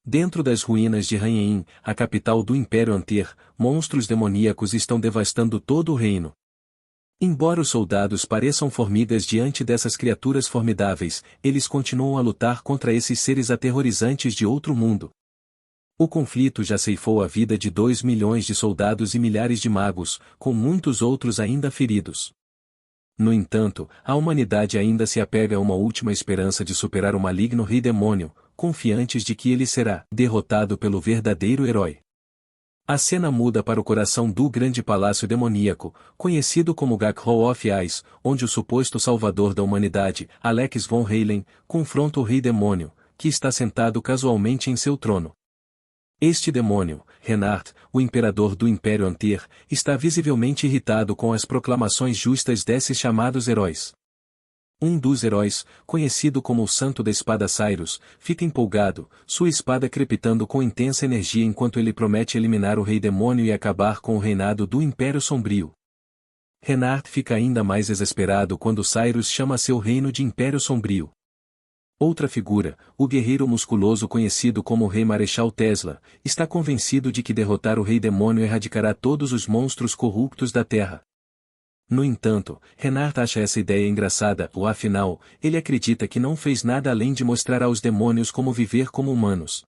Dentro das ruínas de Ranheim, a capital do Império Anter, monstros demoníacos estão devastando todo o reino. Embora os soldados pareçam formigas diante dessas criaturas formidáveis, eles continuam a lutar contra esses seres aterrorizantes de outro mundo. O conflito já ceifou a vida de 2 milhões de soldados e milhares de magos, com muitos outros ainda feridos. No entanto, a humanidade ainda se apega a uma última esperança de superar o maligno rei demônio, confiantes de que ele será derrotado pelo verdadeiro herói. A cena muda para o coração do grande palácio demoníaco, conhecido como Gag Hall of Ice, onde o suposto salvador da humanidade, Alex von Halen, confronta o rei demônio, que está sentado casualmente em seu trono. Este demônio, Renard, o imperador do Império Anter, está visivelmente irritado com as proclamações justas desses chamados heróis. Um dos heróis, conhecido como o Santo da Espada Cyrus, fica empolgado, sua espada crepitando com intensa energia enquanto ele promete eliminar o rei demônio e acabar com o reinado do Império Sombrio. Renard fica ainda mais desesperado quando Cyrus chama seu reino de Império Sombrio. Outra figura, o guerreiro musculoso conhecido como Rei Marechal Tesla, está convencido de que derrotar o rei demônio erradicará todos os monstros corruptos da Terra. No entanto, Renard acha essa ideia engraçada, ou afinal, ele acredita que não fez nada além de mostrar aos demônios como viver como humanos.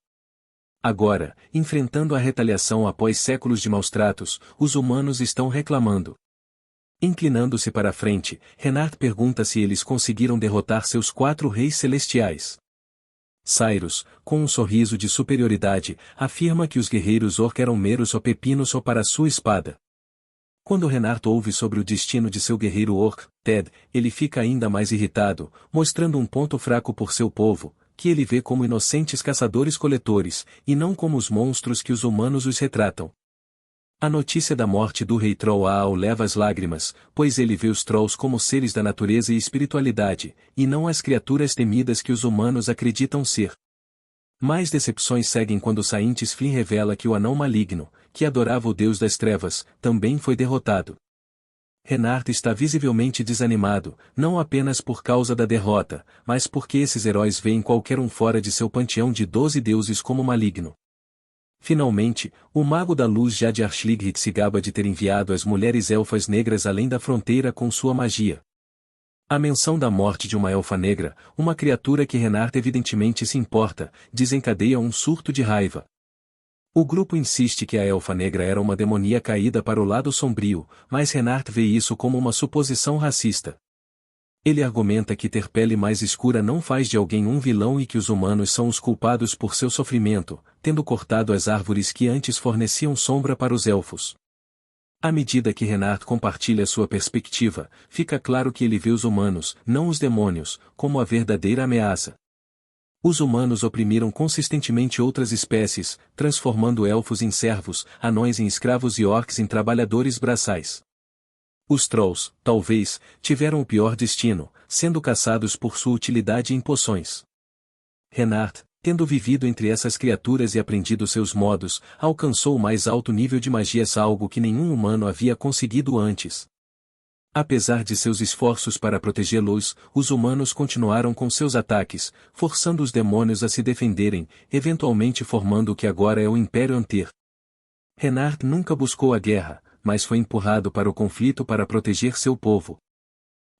Agora, enfrentando a retaliação após séculos de maus-tratos, os humanos estão reclamando. Inclinando-se para a frente, Renard pergunta se eles conseguiram derrotar seus 4 reis celestiais. Cyrus, com um sorriso de superioridade, afirma que os guerreiros orc eram meros pepinos só para sua espada. Quando Renard ouve sobre o destino de seu guerreiro orc, Ted, ele fica ainda mais irritado, mostrando um ponto fraco por seu povo, que ele vê como inocentes caçadores-coletores, e não como os monstros que os humanos os retratam. A notícia da morte do rei Troll o leva às lágrimas, pois ele vê os Trolls como seres da natureza e espiritualidade, e não as criaturas temidas que os humanos acreditam ser. Mais decepções seguem quando Saintis Flynn revela que o anão maligno, que adorava o deus das trevas, também foi derrotado. Renard está visivelmente desanimado, não apenas por causa da derrota, mas porque esses heróis veem qualquer um fora de seu panteão de 12 deuses como maligno. Finalmente, o mago da luz Jad Archligrit se gaba de ter enviado as mulheres elfas negras além da fronteira com sua magia. A menção da morte de uma elfa negra, uma criatura que Renard evidentemente se importa, desencadeia um surto de raiva. O grupo insiste que a elfa negra era uma demonia caída para o lado sombrio, mas Renard vê isso como uma suposição racista. Ele argumenta que ter pele mais escura não faz de alguém um vilão e que os humanos são os culpados por seu sofrimento, tendo cortado as árvores que antes forneciam sombra para os elfos. À medida que Renard compartilha sua perspectiva, fica claro que ele vê os humanos, não os demônios, como a verdadeira ameaça. Os humanos oprimiram consistentemente outras espécies, transformando elfos em servos, anões em escravos e orcs em trabalhadores braçais. Os Trolls, talvez, tiveram o pior destino, sendo caçados por sua utilidade em poções. Renard, tendo vivido entre essas criaturas e aprendido seus modos, alcançou o mais alto nível de magia, algo que nenhum humano havia conseguido antes. Apesar de seus esforços para protegê-los, os humanos continuaram com seus ataques, forçando os demônios a se defenderem, eventualmente formando o que agora é o Império Anter. Renard nunca buscou a guerra, mas foi empurrado para o conflito para proteger seu povo.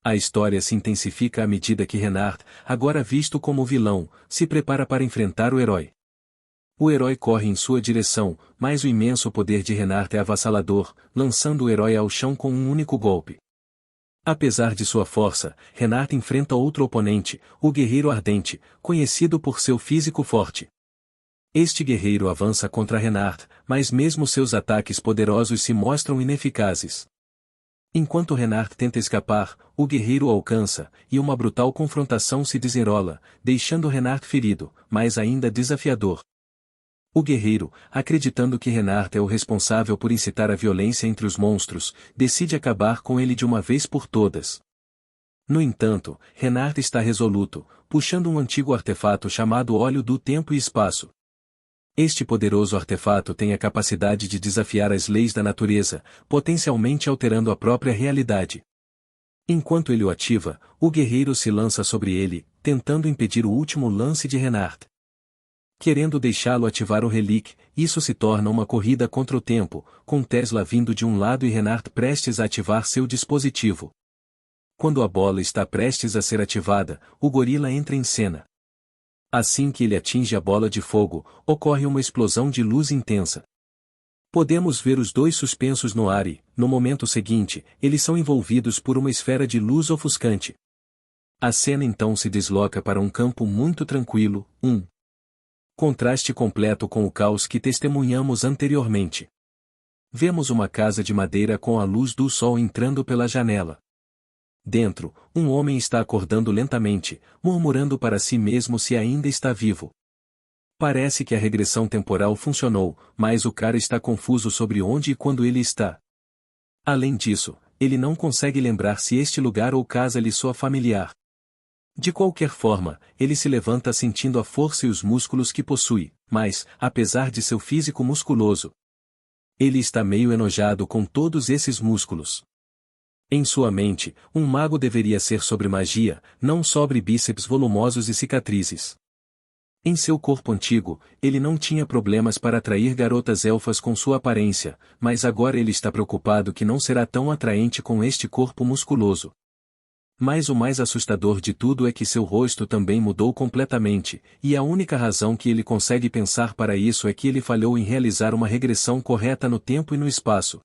A história se intensifica à medida que Renard, agora visto como vilão, se prepara para enfrentar o herói. O herói corre em sua direção, mas o imenso poder de Renard é avassalador, lançando o herói ao chão com um único golpe. Apesar de sua força, Renard enfrenta outro oponente, o Guerreiro Ardente, conhecido por seu físico forte. Este guerreiro avança contra Renard, mas mesmo seus ataques poderosos se mostram ineficazes. Enquanto Renard tenta escapar, o guerreiro o alcança, e uma brutal confrontação se desenrola, deixando Renard ferido, mas ainda desafiador. O guerreiro, acreditando que Renard é o responsável por incitar a violência entre os monstros, decide acabar com ele de uma vez por todas. No entanto, Renard está resoluto, puxando um antigo artefato chamado Óleo do Tempo e Espaço. Este poderoso artefato tem a capacidade de desafiar as leis da natureza, potencialmente alterando a própria realidade. Enquanto ele o ativa, o guerreiro se lança sobre ele, tentando impedir o último lance de Renard. Querendo deixá-lo ativar o relic, isso se torna uma corrida contra o tempo, com Tesla vindo de um lado e Renard prestes a ativar seu dispositivo. Quando a bola está prestes a ser ativada, o gorila entra em cena. Assim que ele atinge a bola de fogo, ocorre uma explosão de luz intensa. Podemos ver os dois suspensos no ar e, no momento seguinte, eles são envolvidos por uma esfera de luz ofuscante. A cena então se desloca para um campo muito tranquilo, contraste completo com o caos que testemunhamos anteriormente. Vemos uma casa de madeira com a luz do sol entrando pela janela. Dentro, um homem está acordando lentamente, murmurando para si mesmo se ainda está vivo. Parece que a regressão temporal funcionou, mas o cara está confuso sobre onde e quando ele está. Além disso, ele não consegue lembrar se este lugar ou casa lhe soa familiar. De qualquer forma, ele se levanta sentindo a força e os músculos que possui, mas, apesar de seu físico musculoso, ele está meio enojado com todos esses músculos. Em sua mente, um mago deveria ser sobre magia, não sobre bíceps volumosos e cicatrizes. Em seu corpo antigo, ele não tinha problemas para atrair garotas elfas com sua aparência, mas agora ele está preocupado que não será tão atraente com este corpo musculoso. Mas o mais assustador de tudo é que seu rosto também mudou completamente, e a única razão que ele consegue pensar para isso é que ele falhou em realizar uma regressão correta no tempo e no espaço.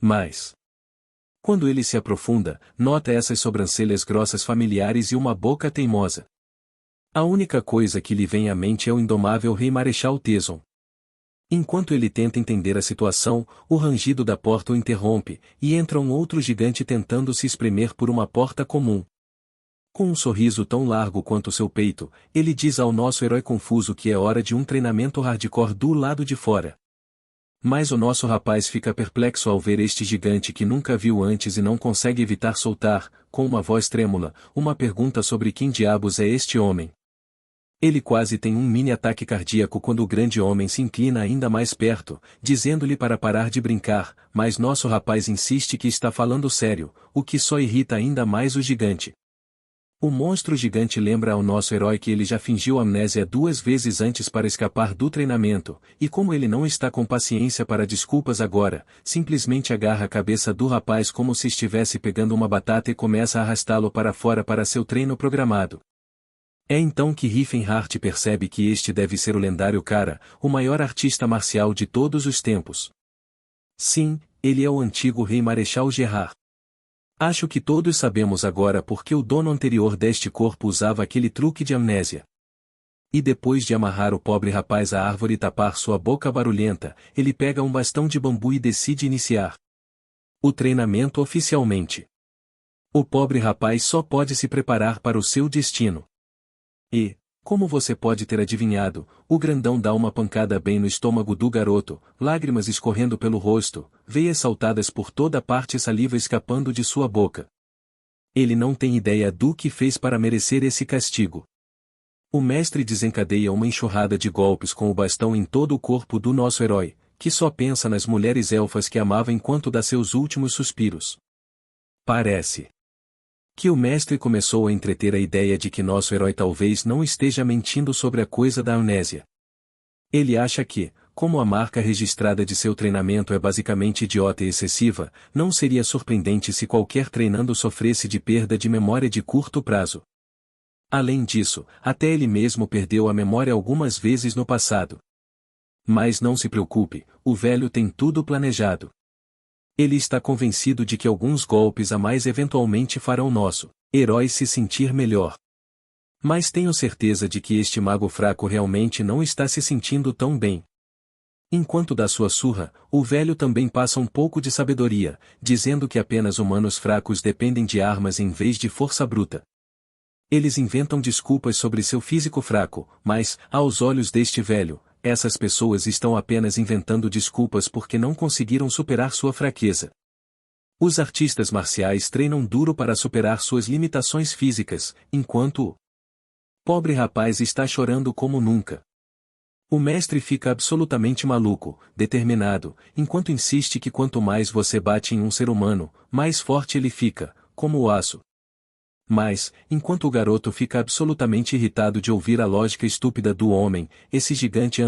Mas, quando ele se aprofunda, nota essas sobrancelhas grossas familiares e uma boca teimosa. A única coisa que lhe vem à mente é o indomável Rei Marechal Teson. Enquanto ele tenta entender a situação, o rangido da porta o interrompe, e entra um outro gigante tentando se espremer por uma porta comum. Com um sorriso tão largo quanto seu peito, ele diz ao nosso herói confuso que é hora de um treinamento hardcore do lado de fora. Mas o nosso rapaz fica perplexo ao ver este gigante que nunca viu antes e não consegue evitar soltar, com uma voz trêmula, uma pergunta sobre quem diabos é este homem. Ele quase tem um mini ataque cardíaco quando o grande homem se inclina ainda mais perto, dizendo-lhe para parar de brincar, mas nosso rapaz insiste que está falando sério, o que só irrita ainda mais o gigante. O monstro gigante lembra ao nosso herói que ele já fingiu amnésia 2 vezes antes para escapar do treinamento, e como ele não está com paciência para desculpas agora, simplesmente agarra a cabeça do rapaz como se estivesse pegando uma batata e começa a arrastá-lo para fora para seu treino programado. É então que Riefenhart percebe que este deve ser o lendário cara, o maior artista marcial de todos os tempos. Sim, ele é o antigo Rei Marechal Gerard. Acho que todos sabemos agora porque o dono anterior deste corpo usava aquele truque de amnésia. E depois de amarrar o pobre rapaz à árvore e tapar sua boca barulhenta, ele pega um bastão de bambu e decide iniciar o treinamento oficialmente. O pobre rapaz só pode se preparar para o seu destino. E, como você pode ter adivinhado, o grandão dá uma pancada bem no estômago do garoto, lágrimas escorrendo pelo rosto, veias saltadas por toda parte e saliva escapando de sua boca. Ele não tem ideia do que fez para merecer esse castigo. O mestre desencadeia uma enxurrada de golpes com o bastão em todo o corpo do nosso herói, que só pensa nas mulheres elfas que amava enquanto dá seus últimos suspiros. Parece que o mestre começou a entreter a ideia de que nosso herói talvez não esteja mentindo sobre a coisa da amnésia. Ele acha que, como a marca registrada de seu treinamento é basicamente idiota e excessiva, não seria surpreendente se qualquer treinando sofresse de perda de memória de curto prazo. Além disso, até ele mesmo perdeu a memória algumas vezes no passado. Mas não se preocupe, o velho tem tudo planejado. Ele está convencido de que alguns golpes a mais eventualmente farão nosso herói se sentir melhor. Mas tenho certeza de que este mago fraco realmente não está se sentindo tão bem. Enquanto dá sua surra, o velho também passa um pouco de sabedoria, dizendo que apenas humanos fracos dependem de armas em vez de força bruta. Eles inventam desculpas sobre seu físico fraco, mas, aos olhos deste velho, essas pessoas estão apenas inventando desculpas porque não conseguiram superar sua fraqueza. Os artistas marciais treinam duro para superar suas limitações físicas, enquanto o pobre rapaz está chorando como nunca. O mestre fica absolutamente maluco, determinado, enquanto insiste que quanto mais você bate em um ser humano, mais forte ele fica, como o aço. Mas, enquanto o garoto fica absolutamente irritado de ouvir a lógica estúpida do homem, esse gigante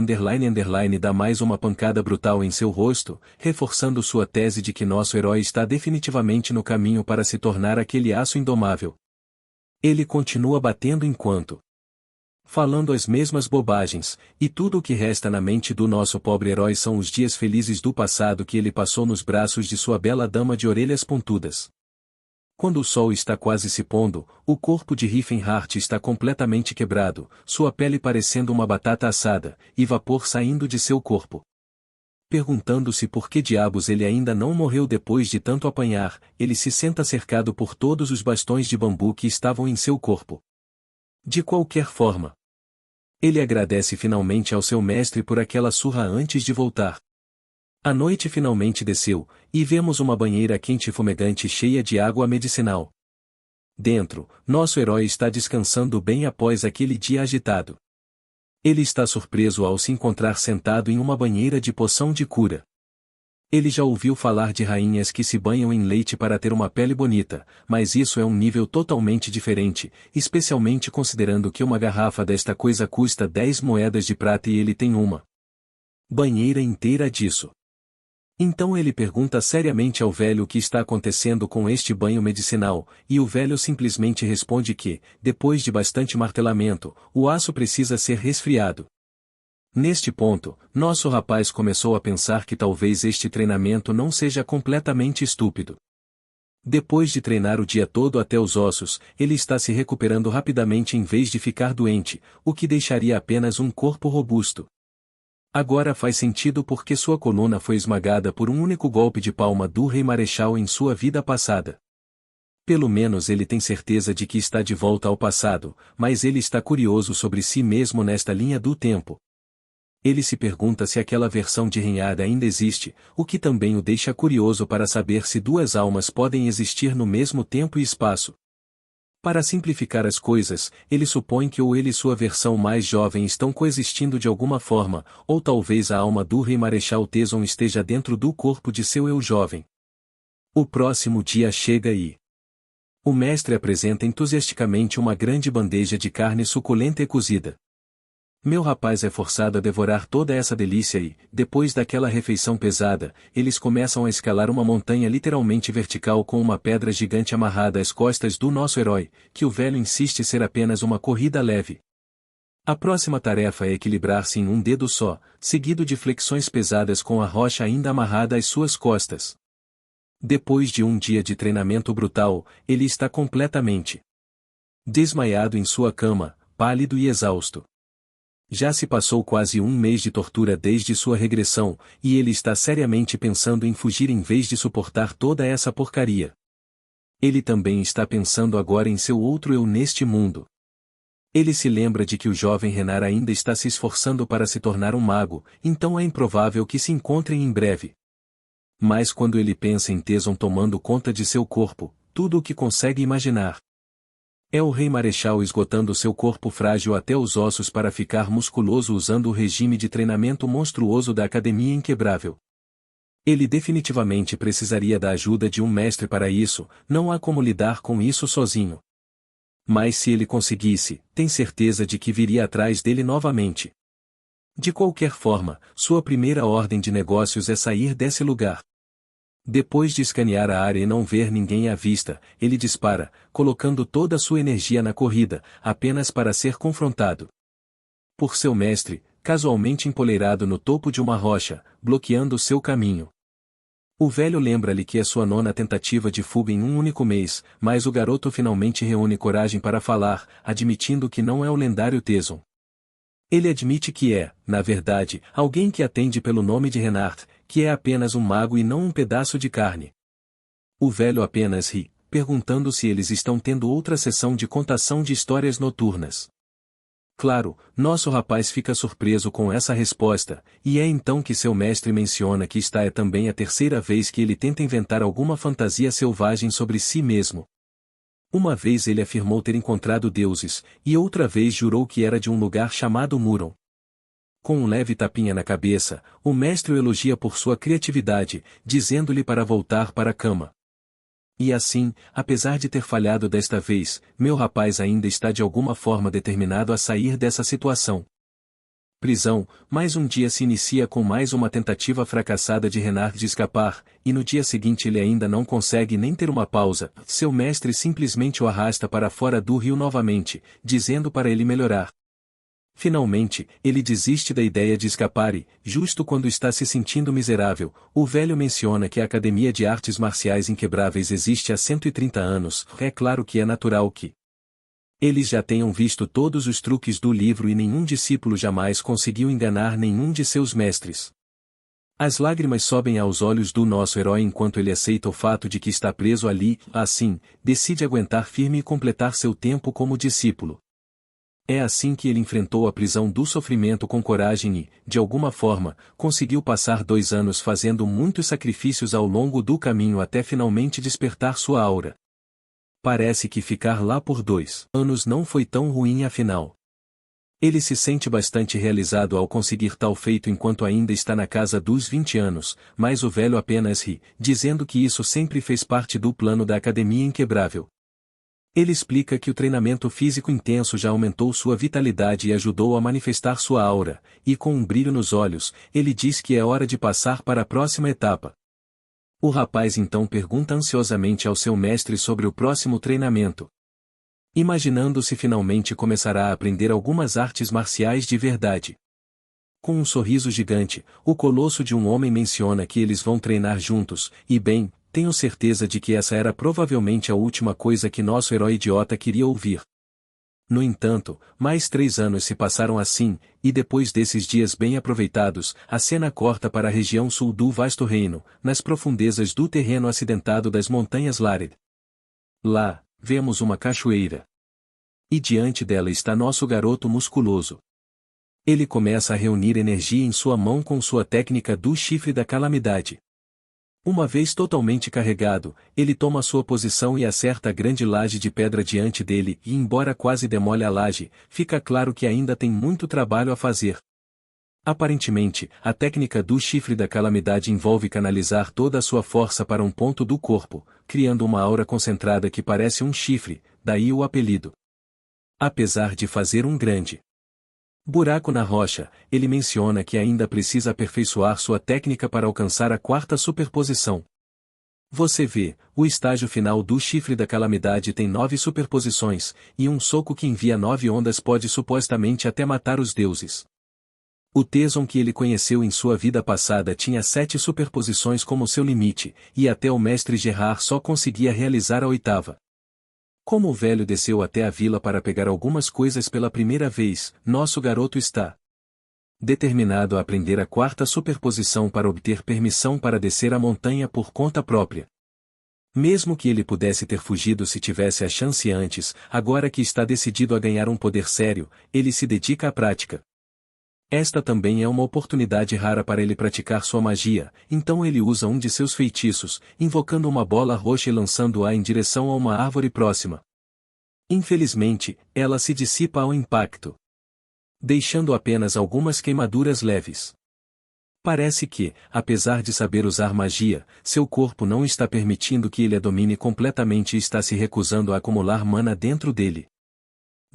dá mais uma pancada brutal em seu rosto, reforçando sua tese de que nosso herói está definitivamente no caminho para se tornar aquele aço indomável. Ele continua batendo enquanto falando as mesmas bobagens, e tudo o que resta na mente do nosso pobre herói são os dias felizes do passado que ele passou nos braços de sua bela dama de orelhas pontudas. Quando o sol está quase se pondo, o corpo de Riefenhart está completamente quebrado, sua pele parecendo uma batata assada, e vapor saindo de seu corpo. Perguntando-se por que diabos ele ainda não morreu depois de tanto apanhar, ele se senta cercado por todos os bastões de bambu que estavam em seu corpo. De qualquer forma, ele agradece finalmente ao seu mestre por aquela surra antes de voltar. A noite finalmente desceu, e vemos uma banheira quente e fumegante cheia de água medicinal. Dentro, nosso herói está descansando bem após aquele dia agitado. Ele está surpreso ao se encontrar sentado em uma banheira de poção de cura. Ele já ouviu falar de rainhas que se banham em leite para ter uma pele bonita, mas isso é um nível totalmente diferente, especialmente considerando que uma garrafa desta coisa custa 10 moedas de prata e ele tem uma banheira inteira disso. Então ele pergunta seriamente ao velho o que está acontecendo com este banho medicinal, e o velho simplesmente responde que, depois de bastante martelamento, o aço precisa ser resfriado. Neste ponto, nosso rapaz começou a pensar que talvez este treinamento não seja completamente estúpido. Depois de treinar o dia todo até os ossos, ele está se recuperando rapidamente em vez de ficar doente, o que deixaria apenas um corpo robusto. Agora faz sentido porque sua coluna foi esmagada por um único golpe de palma do Rei Marechal em sua vida passada. Pelo menos ele tem certeza de que está de volta ao passado, mas ele está curioso sobre si mesmo nesta linha do tempo. Ele se pergunta se aquela versão de Reinhard ainda existe, o que também o deixa curioso para saber se duas almas podem existir no mesmo tempo e espaço. Para simplificar as coisas, ele supõe que ou ele e sua versão mais jovem estão coexistindo de alguma forma, ou talvez a alma do Rei Marechal Teson esteja dentro do corpo de seu eu jovem. O próximo dia chega e o mestre apresenta entusiasticamente uma grande bandeja de carne suculenta e cozida. Meu rapaz é forçado a devorar toda essa delícia e, depois daquela refeição pesada, eles começam a escalar uma montanha literalmente vertical com uma pedra gigante amarrada às costas do nosso herói, que o velho insiste ser apenas uma corrida leve. A próxima tarefa é equilibrar-se em um dedo só, seguido de flexões pesadas com a rocha ainda amarrada às suas costas. Depois de um dia de treinamento brutal, ele está completamente desmaiado em sua cama, pálido e exausto. Já se passou quase um mês de tortura desde sua regressão, e ele está seriamente pensando em fugir em vez de suportar toda essa porcaria. Ele também está pensando agora em seu outro eu neste mundo. Ele se lembra de que o jovem Renar ainda está se esforçando para se tornar um mago, então é improvável que se encontrem em breve. Mas quando ele pensa em Teson tomando conta de seu corpo, tudo o que consegue imaginar é o Rei Marechal esgotando seu corpo frágil até os ossos para ficar musculoso usando o regime de treinamento monstruoso da Academia Inquebrável. Ele definitivamente precisaria da ajuda de um mestre para isso, não há como lidar com isso sozinho. Mas se ele conseguisse, tem certeza de que viria atrás dele novamente. De qualquer forma, sua primeira ordem de negócios é sair desse lugar. Depois de escanear a área e não ver ninguém à vista, ele dispara, colocando toda a sua energia na corrida, apenas para ser confrontado por seu mestre, casualmente empoleirado no topo de uma rocha, bloqueando seu caminho. O velho lembra-lhe que é sua nona tentativa de fuga em um único mês, mas o garoto finalmente reúne coragem para falar, admitindo que não é o lendário Teson. Ele admite que é, na verdade, alguém que atende pelo nome de Renard, que é apenas um mago e não um pedaço de carne. O velho apenas ri, perguntando se eles estão tendo outra sessão de contação de histórias noturnas. Claro, nosso rapaz fica surpreso com essa resposta, e é então que seu mestre menciona que esta é também a terceira vez que ele tenta inventar alguma fantasia selvagem sobre si mesmo. Uma vez ele afirmou ter encontrado deuses, e outra vez jurou que era de um lugar chamado Muron. Com um leve tapinha na cabeça, o mestre o elogia por sua criatividade, dizendo-lhe para voltar para a cama. E assim, apesar de ter falhado desta vez, meu rapaz ainda está de alguma forma determinado a sair dessa situação. Prisão, mais um dia se inicia com mais uma tentativa fracassada de Renard de escapar, e no dia seguinte ele ainda não consegue nem ter uma pausa, seu mestre simplesmente o arrasta para fora do rio novamente, dizendo para ele melhorar. Finalmente, ele desiste da ideia de escapar e, justo quando está se sentindo miserável, o velho menciona que a Academia de Artes Marciais Inquebráveis existe há 130 anos, é claro que é natural que eles já tenham visto todos os truques do livro e nenhum discípulo jamais conseguiu enganar nenhum de seus mestres. As lágrimas sobem aos olhos do nosso herói enquanto ele aceita o fato de que está preso ali, assim, decide aguentar firme e completar seu tempo como discípulo. É assim que ele enfrentou a prisão do sofrimento com coragem e, de alguma forma, conseguiu passar 2 anos fazendo muitos sacrifícios ao longo do caminho até finalmente despertar sua aura. Parece que ficar lá por 2 anos não foi tão ruim afinal. Ele se sente bastante realizado ao conseguir tal feito enquanto ainda está na casa dos 20 anos, mas o velho apenas ri, dizendo que isso sempre fez parte do plano da Academia Inquebrável. Ele explica que o treinamento físico intenso já aumentou sua vitalidade e ajudou a manifestar sua aura, e com um brilho nos olhos, ele diz que é hora de passar para a próxima etapa. O rapaz então pergunta ansiosamente ao seu mestre sobre o próximo treinamento, imaginando se finalmente começará a aprender algumas artes marciais de verdade. Com um sorriso gigante, o colosso de um homem menciona que eles vão treinar juntos, e bem, tenho certeza de que essa era provavelmente a última coisa que nosso herói idiota queria ouvir. No entanto, mais 3 anos se passaram assim, e depois desses dias bem aproveitados, a cena corta para a região sul do vasto reino, nas profundezas do terreno acidentado das montanhas Lared. Lá, vemos uma cachoeira. E diante dela está nosso garoto musculoso. Ele começa a reunir energia em sua mão com sua técnica do chifre da calamidade. Uma vez totalmente carregado, ele toma sua posição e acerta a grande laje de pedra diante dele e embora quase demole a laje, fica claro que ainda tem muito trabalho a fazer. Aparentemente, a técnica do chifre da calamidade envolve canalizar toda a sua força para um ponto do corpo, criando uma aura concentrada que parece um chifre, daí o apelido. Apesar de fazer um grande buraco na rocha, ele menciona que ainda precisa aperfeiçoar sua técnica para alcançar a 4ª superposição. Você vê, o estágio final do chifre da calamidade tem 9 superposições, e um soco que envia 9 ondas pode supostamente até matar os deuses. O Teson que ele conheceu em sua vida passada tinha 7 superposições como seu limite, e até o mestre Gerard só conseguia realizar a 8ª. Como o velho desceu até a vila para pegar algumas coisas pela primeira vez, nosso garoto está determinado a aprender a 4ª superposição para obter permissão para descer a montanha por conta própria. Mesmo que ele pudesse ter fugido se tivesse a chance antes, agora que está decidido a ganhar um poder sério, ele se dedica à prática. Esta também é uma oportunidade rara para ele praticar sua magia, então ele usa um de seus feitiços, invocando uma bola roxa e lançando-a em direção a uma árvore próxima. Infelizmente, ela se dissipa ao impacto, deixando apenas algumas queimaduras leves. Parece que, apesar de saber usar magia, seu corpo não está permitindo que ele a domine completamente e está se recusando a acumular mana dentro dele.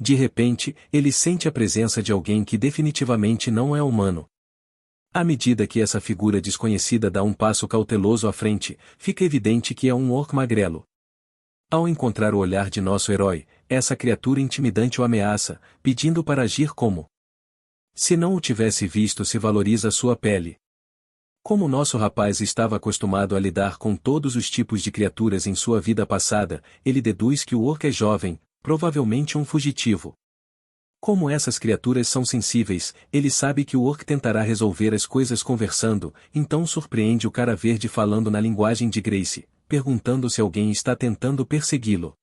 De repente, ele sente a presença de alguém que definitivamente não é humano. À medida que essa figura desconhecida dá um passo cauteloso à frente, fica evidente que é um orc magrelo. Ao encontrar o olhar de nosso herói, essa criatura intimidante o ameaça, pedindo para agir como se não o tivesse visto. Se valoriza sua pele. Como nosso rapaz estava acostumado a lidar com todos os tipos de criaturas em sua vida passada, ele deduz que o orc é jovem, provavelmente um fugitivo. Como essas criaturas são sensíveis, ele sabe que o orc tentará resolver as coisas conversando, então surpreende o cara verde falando na linguagem de Grace, perguntando se alguém está tentando persegui-lo.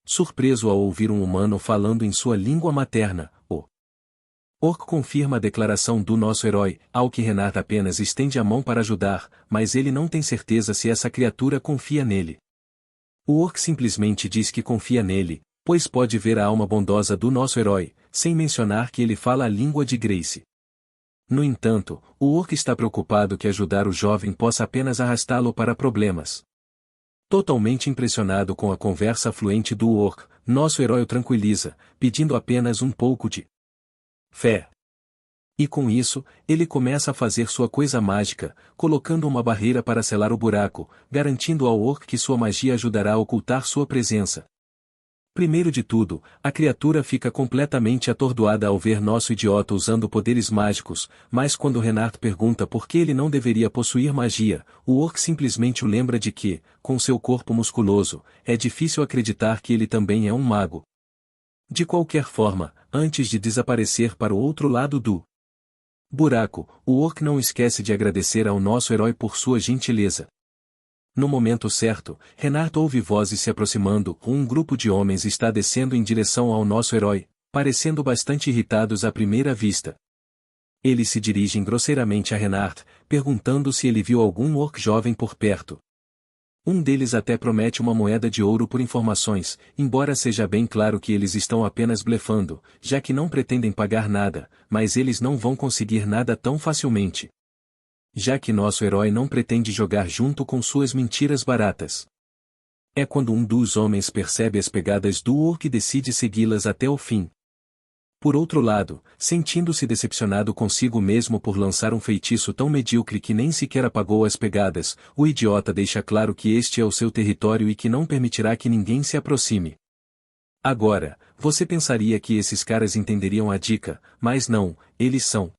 Surpreso ao ouvir um humano falando em sua língua materna, o orc confirma a declaração do nosso herói, ao que Renata apenas estende a mão para ajudar, mas ele não tem certeza se essa criatura confia nele. O orc simplesmente diz que confia nele, pois pode ver a alma bondosa do nosso herói, sem mencionar que ele fala a língua de Grace. No entanto, o orc está preocupado que ajudar o jovem possa apenas arrastá-lo para problemas. Totalmente impressionado com a conversa fluente do orc, nosso herói o tranquiliza, pedindo apenas um pouco de fé. E com isso, ele começa a fazer sua coisa mágica, colocando uma barreira para selar o buraco, garantindo ao orc que sua magia ajudará a ocultar sua presença. Primeiro de tudo, a criatura fica completamente atordoada ao ver nosso idiota usando poderes mágicos, mas quando Renard pergunta por que ele não deveria possuir magia, o orc simplesmente o lembra de que, com seu corpo musculoso, é difícil acreditar que ele também é um mago. De qualquer forma, antes de desaparecer para o outro lado do buraco, o orc não esquece de agradecer ao nosso herói por sua gentileza. No momento certo, Renard ouve vozes se aproximando, um grupo de homens está descendo em direção ao nosso herói, parecendo bastante irritados à primeira vista. Eles se dirigem grosseiramente a Renard, perguntando se ele viu algum orc jovem por perto. Um deles até promete uma moeda de ouro por informações, embora seja bem claro que eles estão apenas blefando, já que não pretendem pagar nada, mas eles não vão conseguir nada tão facilmente. Já que nosso herói não pretende jogar junto com suas mentiras baratas. É quando um dos homens percebe as pegadas do orc e decide segui-las até o fim. Por outro lado, sentindo-se decepcionado consigo mesmo por lançar um feitiço tão medíocre que nem sequer apagou as pegadas, o idiota deixa claro que este é o seu território e que não permitirá que ninguém se aproxime. Agora, você pensaria que esses caras entenderiam a dica, mas não, eles são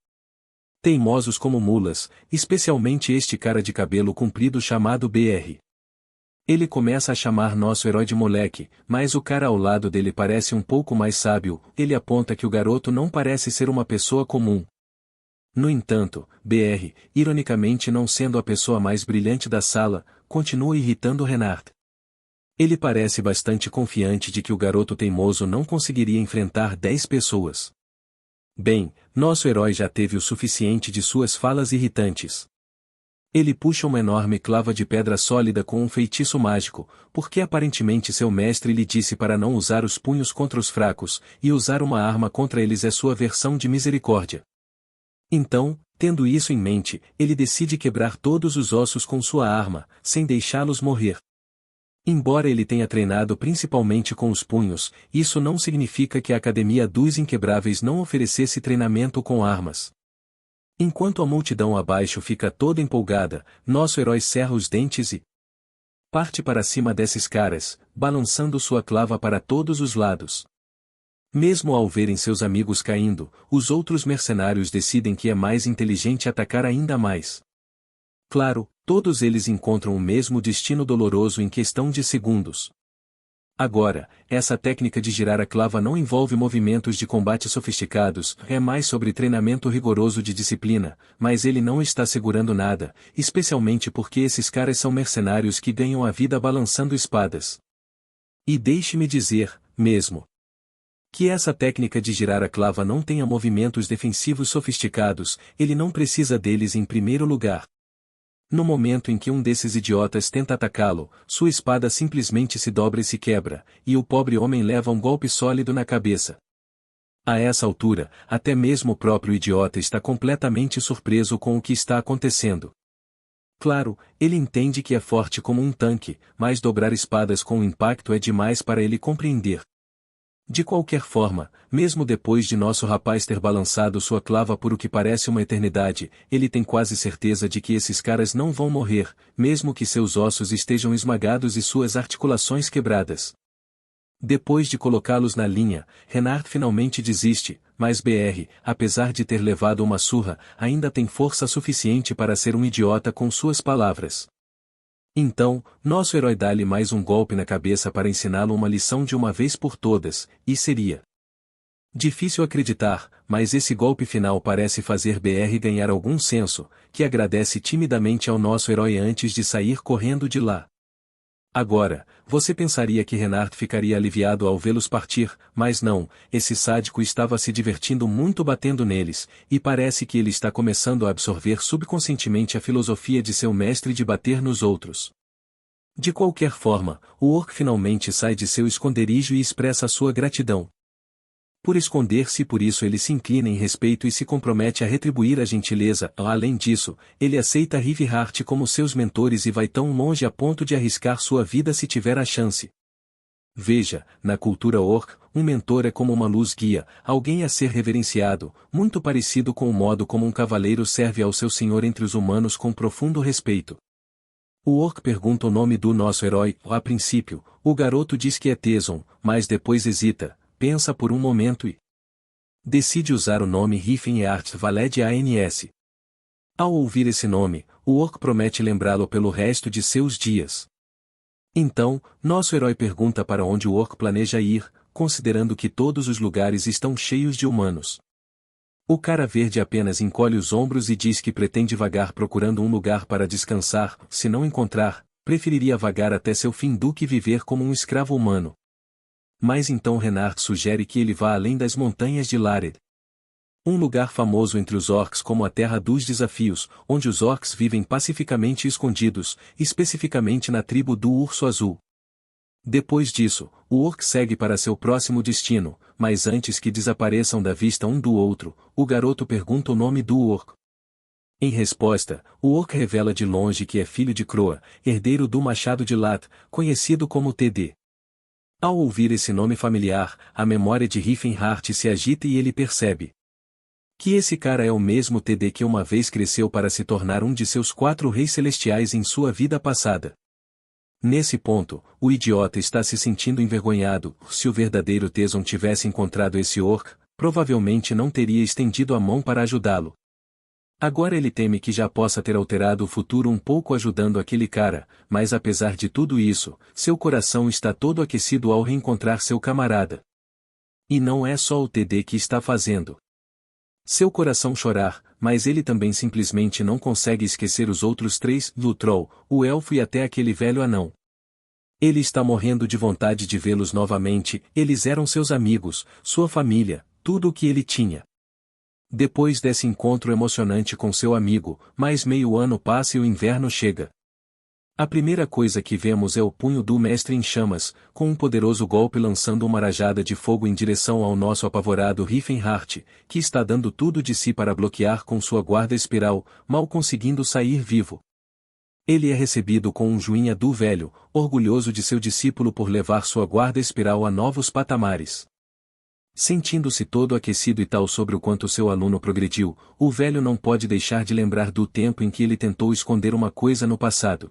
teimosos como mulas, especialmente este cara de cabelo comprido chamado BR. Ele começa a chamar nosso herói de moleque, mas o cara ao lado dele parece um pouco mais sábio, ele aponta que o garoto não parece ser uma pessoa comum. No entanto, BR, ironicamente não sendo a pessoa mais brilhante da sala, continua irritando Renard. Ele parece bastante confiante de que o garoto teimoso não conseguiria enfrentar 10 pessoas. Bem, nosso herói já teve o suficiente de suas falas irritantes. Ele puxa uma enorme clava de pedra sólida com um feitiço mágico, porque aparentemente seu mestre lhe disse para não usar os punhos contra os fracos, e usar uma arma contra eles é sua versão de misericórdia. Então, tendo isso em mente, ele decide quebrar todos os ossos com sua arma, sem deixá-los morrer. Embora ele tenha treinado principalmente com os punhos, isso não significa que a Academia dos Inquebráveis não oferecesse treinamento com armas. Enquanto a multidão abaixo fica toda empolgada, nosso herói cerra os dentes e parte para cima desses caras, balançando sua clava para todos os lados. Mesmo ao verem seus amigos caindo, os outros mercenários decidem que é mais inteligente atacar ainda mais. Claro, todos eles encontram o mesmo destino doloroso em questão de segundos. Agora, essa técnica de girar a clava não envolve movimentos de combate sofisticados, é mais sobre treinamento rigoroso de disciplina, mas ele não está segurando nada, especialmente porque esses caras são mercenários que ganham a vida balançando espadas. E deixe-me dizer, mesmo que essa técnica de girar a clava não tenha movimentos defensivos sofisticados, ele não precisa deles em primeiro lugar. No momento em que um desses idiotas tenta atacá-lo, sua espada simplesmente se dobra e se quebra, e o pobre homem leva um golpe sólido na cabeça. A essa altura, até mesmo o próprio idiota está completamente surpreso com o que está acontecendo. Claro, ele entende que é forte como um tanque, mas dobrar espadas com impacto é demais para ele compreender. De qualquer forma, mesmo depois de nosso rapaz ter balançado sua clava por o que parece uma eternidade, ele tem quase certeza de que esses caras não vão morrer, mesmo que seus ossos estejam esmagados e suas articulações quebradas. Depois de colocá-los na linha, Renard finalmente desiste, mas BR, apesar de ter levado uma surra, ainda tem força suficiente para ser um idiota com suas palavras. Então, nosso herói dá-lhe mais um golpe na cabeça para ensiná-lo uma lição de uma vez por todas, e seria difícil acreditar, mas esse golpe final parece fazer BR ganhar algum senso, que agradece timidamente ao nosso herói antes de sair correndo de lá. Agora, você pensaria que Renard ficaria aliviado ao vê-los partir, mas não, esse sádico estava se divertindo muito batendo neles, e parece que ele está começando a absorver subconscientemente a filosofia de seu mestre de bater nos outros. De qualquer forma, o orc finalmente sai de seu esconderijo e expressa sua gratidão. Por esconder-se, por isso ele se inclina em respeito e se compromete a retribuir a gentileza. Além disso, ele aceita Riverheart como seus mentores e vai tão longe a ponto de arriscar sua vida se tiver a chance. Veja, na cultura orc, um mentor é como uma luz guia, alguém a ser reverenciado, muito parecido com o modo como um cavaleiro serve ao seu senhor entre os humanos com profundo respeito. O orc pergunta o nome do nosso herói. A princípio, o garoto diz que é Teson, mas depois hesita, pensa por um momento e decide usar o nome Riffenheart Valed Ans. Ao ouvir esse nome, o orc promete lembrá-lo pelo resto de seus dias. Então, nosso herói pergunta para onde o orc planeja ir, considerando que todos os lugares estão cheios de humanos. O cara verde apenas encolhe os ombros e diz que pretende vagar procurando um lugar para descansar. Se não encontrar, preferiria vagar até seu fim do que viver como um escravo humano. Mas então Renard sugere que ele vá além das montanhas de Lared. Um lugar famoso entre os orcs como a Terra dos Desafios, onde os orcs vivem pacificamente escondidos, especificamente na tribo do Urso Azul. Depois disso, o orc segue para seu próximo destino, mas antes que desapareçam da vista um do outro, o garoto pergunta o nome do orc. Em resposta, o orc revela de longe que é filho de Croa, herdeiro do Machado de Lat, conhecido como TD. Ao ouvir esse nome familiar, a memória de Riffenheart se agita e ele percebe que esse cara é o mesmo TD que uma vez cresceu para se tornar um de seus 4 reis celestiais em sua vida passada. Nesse ponto, o idiota está se sentindo envergonhado. Se o verdadeiro Teson tivesse encontrado esse orc, provavelmente não teria estendido a mão para ajudá-lo. Agora ele teme que já possa ter alterado o futuro um pouco ajudando aquele cara, mas apesar de tudo isso, seu coração está todo aquecido ao reencontrar seu camarada. E não é só o TD que está fazendo seu coração chorar, mas ele também simplesmente não consegue esquecer os outros 3, Lutrol, o elfo e até aquele velho anão. Ele está morrendo de vontade de vê-los novamente. Eles eram seus amigos, sua família, tudo o que ele tinha. Depois desse encontro emocionante com seu amigo, mais meio ano passa e o inverno chega. A primeira coisa que vemos é o punho do mestre em chamas, com um poderoso golpe lançando uma rajada de fogo em direção ao nosso apavorado Riffenheart, que está dando tudo de si para bloquear com sua guarda espiral, mal conseguindo sair vivo. Ele é recebido com um joinha do velho, orgulhoso de seu discípulo por levar sua guarda espiral a novos patamares. Sentindo-se todo aquecido e tal sobre o quanto seu aluno progrediu, o velho não pode deixar de lembrar do tempo em que ele tentou esconder uma coisa no passado.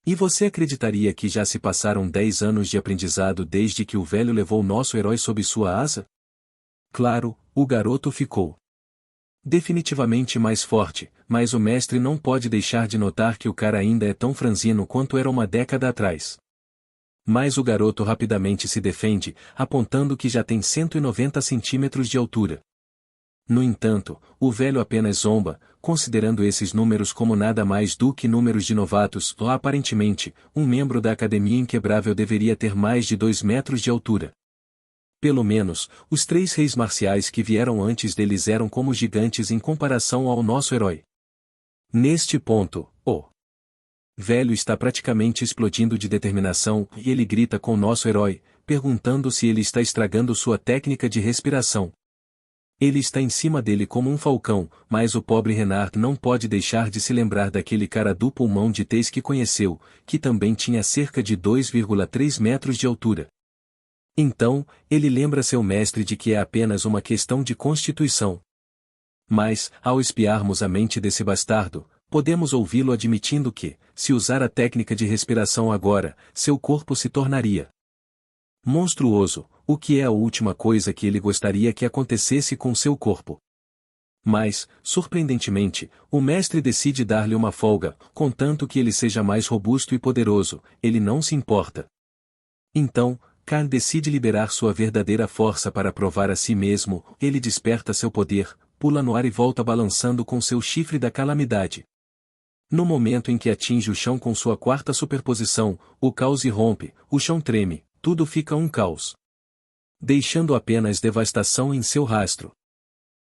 E você acreditaria que já se passaram 10 anos de aprendizado desde que o velho levou nosso herói sob sua asa? Claro, o garoto ficou definitivamente mais forte, mas o mestre não pode deixar de notar que o cara ainda é tão franzino quanto era uma década atrás. Mas o garoto rapidamente se defende, apontando que já tem 190 centímetros de altura. No entanto, o velho apenas zomba, considerando esses números como nada mais do que números de novatos. Aparentemente, um membro da Academia Inquebrável deveria ter mais de 2 metros de altura. Pelo menos, os 3 reis marciais que vieram antes deles eram como gigantes em comparação ao nosso herói. Neste ponto, o velho está praticamente explodindo de determinação, e ele grita com nosso herói, perguntando se ele está estragando sua técnica de respiração. Ele está em cima dele como um falcão, mas o pobre Renard não pode deixar de se lembrar daquele cara do pulmão de tez que conheceu, que também tinha cerca de 2,3 metros de altura. Então, ele lembra seu mestre de que é apenas uma questão de constituição. Mas, ao espiarmos a mente desse bastardo, podemos ouvi-lo admitindo que, se usar a técnica de respiração agora, seu corpo se tornaria monstruoso, o que é a última coisa que ele gostaria que acontecesse com seu corpo. Mas, surpreendentemente, o mestre decide dar-lhe uma folga, contanto que ele seja mais robusto e poderoso, ele não se importa. Então, Khan decide liberar sua verdadeira força para provar a si mesmo. Ele desperta seu poder, pula no ar e volta balançando com seu chifre da calamidade. No momento em que atinge o chão com sua 4ª superposição, o caos irrompe, o chão treme, tudo fica um caos, deixando apenas devastação em seu rastro.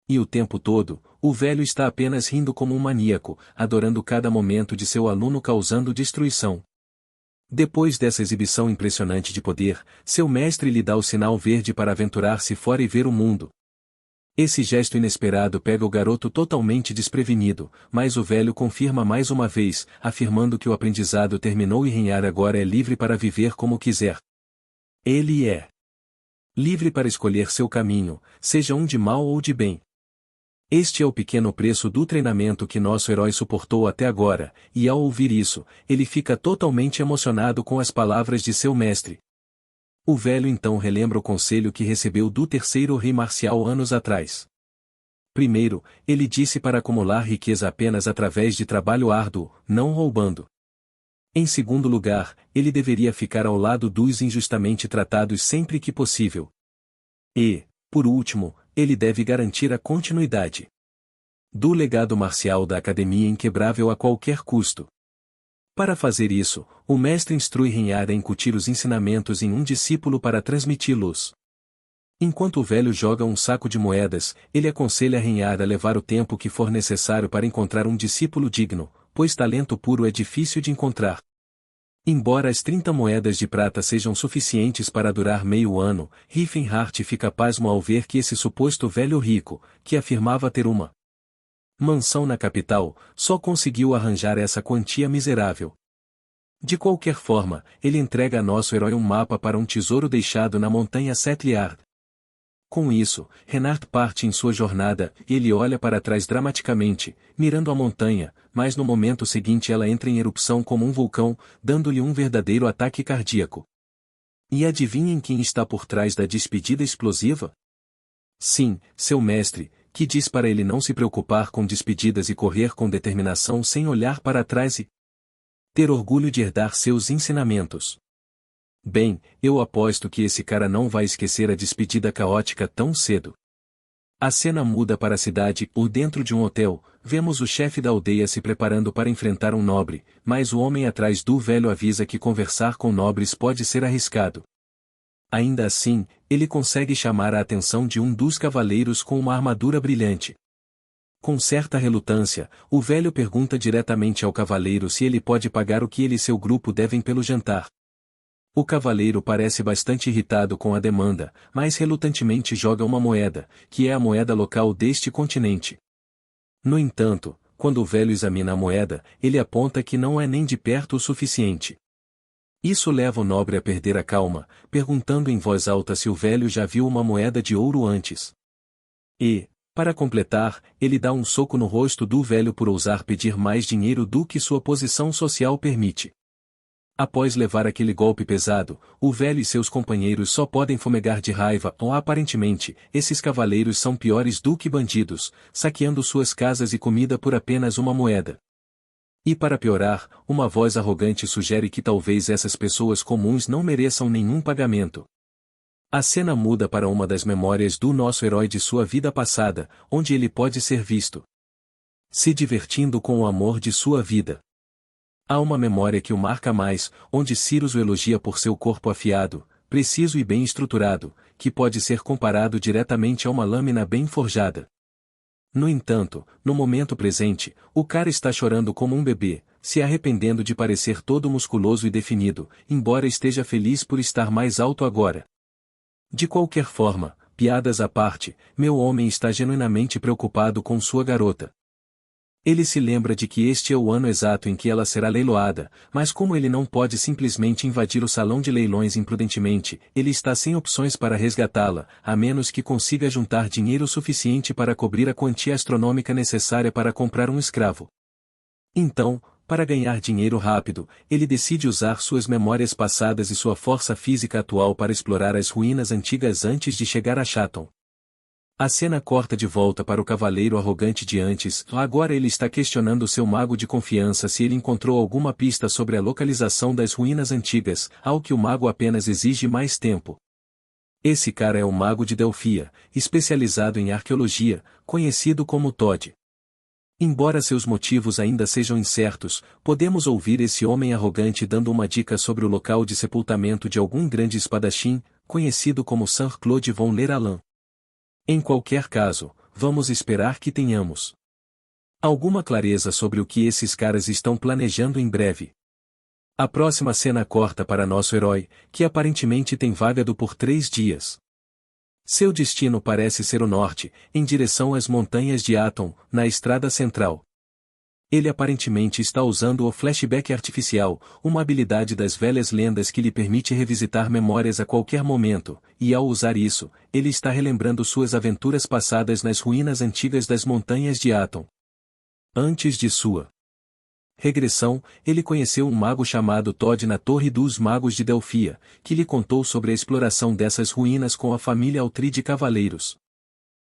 E o tempo todo, o velho está apenas rindo como um maníaco, adorando cada momento de seu aluno causando destruição. Depois dessa exibição impressionante de poder, seu mestre lhe dá o sinal verde para aventurar-se fora e ver o mundo. Esse gesto inesperado pega o garoto totalmente desprevenido, mas o velho confirma mais uma vez, afirmando que o aprendizado terminou e Renhar agora é livre para viver como quiser. Ele é livre para escolher seu caminho, seja um de mal ou de bem. Este é o pequeno preço do treinamento que nosso herói suportou até agora, e ao ouvir isso, ele fica totalmente emocionado com as palavras de seu mestre. O velho então relembra o conselho que recebeu do terceiro rei marcial anos atrás. Primeiro, ele disse para acumular riqueza apenas através de trabalho árduo, não roubando. Em segundo lugar, ele deveria ficar ao lado dos injustamente tratados sempre que possível. E, por último, ele deve garantir a continuidade do legado marcial da Academia Inquebrável a qualquer custo. Para fazer isso, o mestre instrui Renhar a incutir os ensinamentos em um discípulo para transmiti-los. Enquanto o velho joga um saco de moedas, ele aconselha Renhar a levar o tempo que for necessário para encontrar um discípulo digno, pois talento puro é difícil de encontrar. Embora as 30 moedas de prata sejam suficientes para durar meio ano, Riefenhart fica pasmo ao ver que esse suposto velho rico, que afirmava ter uma mansão na capital, só conseguiu arranjar essa quantia miserável. De qualquer forma, ele entrega a nosso herói um mapa para um tesouro deixado na montanha Setliard. Com isso, Renard parte em sua jornada, e ele olha para trás dramaticamente, mirando a montanha, mas no momento seguinte ela entra em erupção como um vulcão, dando-lhe um verdadeiro ataque cardíaco. E adivinhem quem está por trás da despedida explosiva? Sim, seu mestre, que diz para ele não se preocupar com despedidas e correr com determinação sem olhar para trás e ter orgulho de herdar seus ensinamentos. Bem, eu aposto que esse cara não vai esquecer a despedida caótica tão cedo. A cena muda para a cidade, ou dentro de um hotel, vemos o chefe da aldeia se preparando para enfrentar um nobre, mas o homem atrás do velho avisa que conversar com nobres pode ser arriscado. Ainda assim, ele consegue chamar a atenção de um dos cavaleiros com uma armadura brilhante. Com certa relutância, o velho pergunta diretamente ao cavaleiro se ele pode pagar o que ele e seu grupo devem pelo jantar. O cavaleiro parece bastante irritado com a demanda, mas relutantemente joga uma moeda, que é a moeda local deste continente. No entanto, quando o velho examina a moeda, ele aponta que não é nem de perto o suficiente. Isso leva o nobre a perder a calma, perguntando em voz alta se o velho já viu uma moeda de ouro antes. E, para completar, ele dá um soco no rosto do velho por ousar pedir mais dinheiro do que sua posição social permite. Após levar aquele golpe pesado, o velho e seus companheiros só podem fumegar de raiva, ou aparentemente, esses cavaleiros são piores do que bandidos, saqueando suas casas e comida por apenas uma moeda. E para piorar, uma voz arrogante sugere que talvez essas pessoas comuns não mereçam nenhum pagamento. A cena muda para uma das memórias do nosso herói de sua vida passada, onde ele pode ser visto se divertindo com o amor de sua vida. Há uma memória que o marca mais, onde Cyrus o elogia por seu corpo afiado, preciso e bem estruturado, que pode ser comparado diretamente a uma lâmina bem forjada. No entanto, no momento presente, o cara está chorando como um bebê, se arrependendo de parecer todo musculoso e definido, embora esteja feliz por estar mais alto agora. De qualquer forma, piadas à parte, meu homem está genuinamente preocupado com sua garota. Ele se lembra de que este é o ano exato em que ela será leiloada, mas como ele não pode simplesmente invadir o salão de leilões imprudentemente, ele está sem opções para resgatá-la, a menos que consiga juntar dinheiro suficiente para cobrir a quantia astronômica necessária para comprar um escravo. Então, para ganhar dinheiro rápido, ele decide usar suas memórias passadas e sua força física atual para explorar as ruínas antigas antes de chegar a Chatham. A cena corta de volta para o cavaleiro arrogante de antes, agora ele está questionando seu mago de confiança se ele encontrou alguma pista sobre a localização das ruínas antigas, ao que o mago apenas exige mais tempo. Esse cara é o mago de Delfia, especializado em arqueologia, conhecido como Todd. Embora seus motivos ainda sejam incertos, podemos ouvir esse homem arrogante dando uma dica sobre o local de sepultamento de algum grande espadachim, conhecido como Sir Claude von Leralin. Em qualquer caso, vamos esperar que tenhamos alguma clareza sobre o que esses caras estão planejando em breve. A próxima cena corta para nosso herói, que aparentemente tem vagado por 3 dias. Seu destino parece ser o norte, em direção às montanhas de Atom, na estrada central. Ele aparentemente está usando o flashback artificial, uma habilidade das velhas lendas que lhe permite revisitar memórias a qualquer momento, e ao usar isso, ele está relembrando suas aventuras passadas nas ruínas antigas das montanhas de Atom. Antes de sua regressão, ele conheceu um mago chamado Todd na Torre dos Magos de Delfia, que lhe contou sobre a exploração dessas ruínas com a família Altri de Cavaleiros.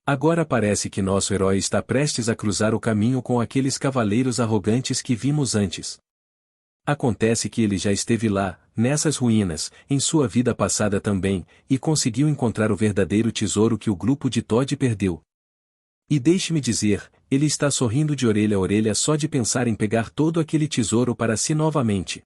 Agora parece que nosso herói está prestes a cruzar o caminho com aqueles cavaleiros arrogantes que vimos antes. Acontece que ele já esteve lá, nessas ruínas, em sua vida passada também, e conseguiu encontrar o verdadeiro tesouro que o grupo de Todd perdeu. E deixe-me dizer, ele está sorrindo de orelha a orelha só de pensar em pegar todo aquele tesouro para si novamente.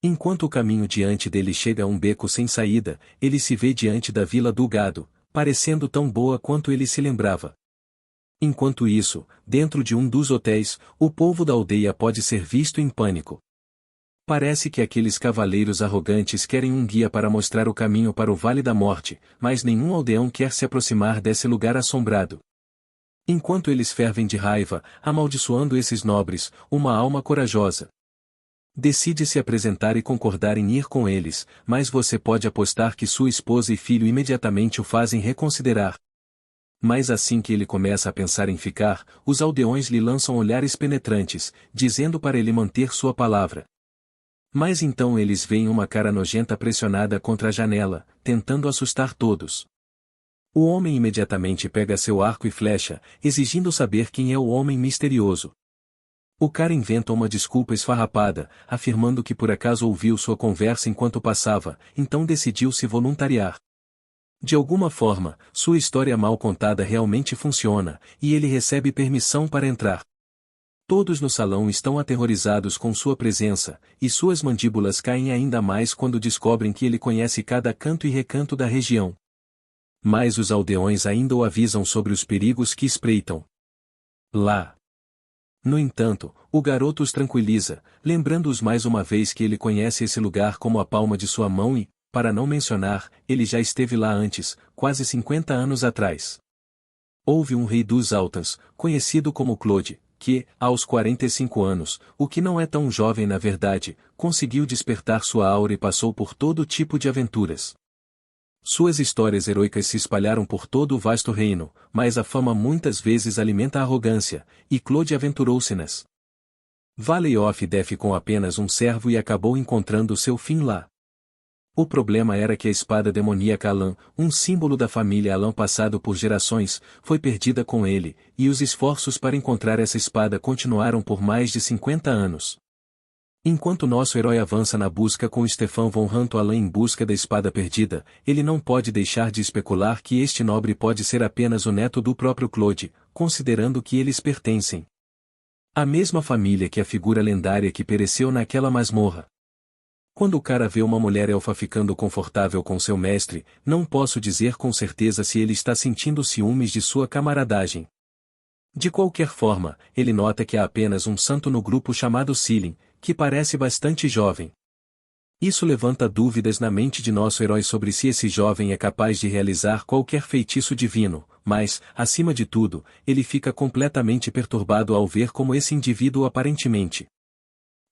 Enquanto o caminho diante dele chega a um beco sem saída, ele se vê diante da Vila do Gado, parecendo tão boa quanto ele se lembrava. Enquanto isso, dentro de um dos hotéis, o povo da aldeia pode ser visto em pânico. Parece que aqueles cavaleiros arrogantes querem um guia para mostrar o caminho para o Vale da Morte, mas nenhum aldeão quer se aproximar desse lugar assombrado. Enquanto eles fervem de raiva, amaldiçoando esses nobres, uma alma corajosa decide se apresentar e concordar em ir com eles, mas você pode apostar que sua esposa e filho imediatamente o fazem reconsiderar. Mas assim que ele começa a pensar em ficar, os aldeões lhe lançam olhares penetrantes, dizendo para ele manter sua palavra. Mas então eles veem uma cara nojenta pressionada contra a janela, tentando assustar todos. O homem imediatamente pega seu arco e flecha, exigindo saber quem é o homem misterioso. O cara inventa uma desculpa esfarrapada, afirmando que por acaso ouviu sua conversa enquanto passava, então decidiu se voluntariar. De alguma forma, sua história mal contada realmente funciona, e ele recebe permissão para entrar. Todos no salão estão aterrorizados com sua presença, e suas mandíbulas caem ainda mais quando descobrem que ele conhece cada canto e recanto da região. Mas os aldeões ainda o avisam sobre os perigos que espreitam lá. No entanto, o garoto os tranquiliza, lembrando-os mais uma vez que ele conhece esse lugar como a palma de sua mão e, para não mencionar, ele já esteve lá antes, quase 50 anos atrás. Houve um rei dos Altans, conhecido como Claude, que, aos 45 anos, o que não é tão jovem na verdade, conseguiu despertar sua aura e passou por todo tipo de aventuras. Suas histórias heroicas se espalharam por todo o vasto reino, mas a fama muitas vezes alimenta a arrogância, e Claude aventurou-se nas Valley of Death com apenas um servo e acabou encontrando seu fim lá. O problema era que a espada demoníaca Alan, um símbolo da família Alan passado por gerações, foi perdida com ele, e os esforços para encontrar essa espada continuaram por mais de 50 anos. Enquanto nosso herói avança na busca com Stefan von Ranto-Alan em busca da espada perdida, ele não pode deixar de especular que este nobre pode ser apenas o neto do próprio Claude, considerando que eles pertencem à mesma família que a figura lendária que pereceu naquela masmorra. Quando o cara vê uma mulher elfa ficando confortável com seu mestre, não posso dizer com certeza se ele está sentindo ciúmes de sua camaradagem. De qualquer forma, ele nota que há apenas um santo no grupo chamado Selim, que parece bastante jovem. Isso levanta dúvidas na mente de nosso herói sobre se esse jovem é capaz de realizar qualquer feitiço divino, mas, acima de tudo, ele fica completamente perturbado ao ver como esse indivíduo aparentemente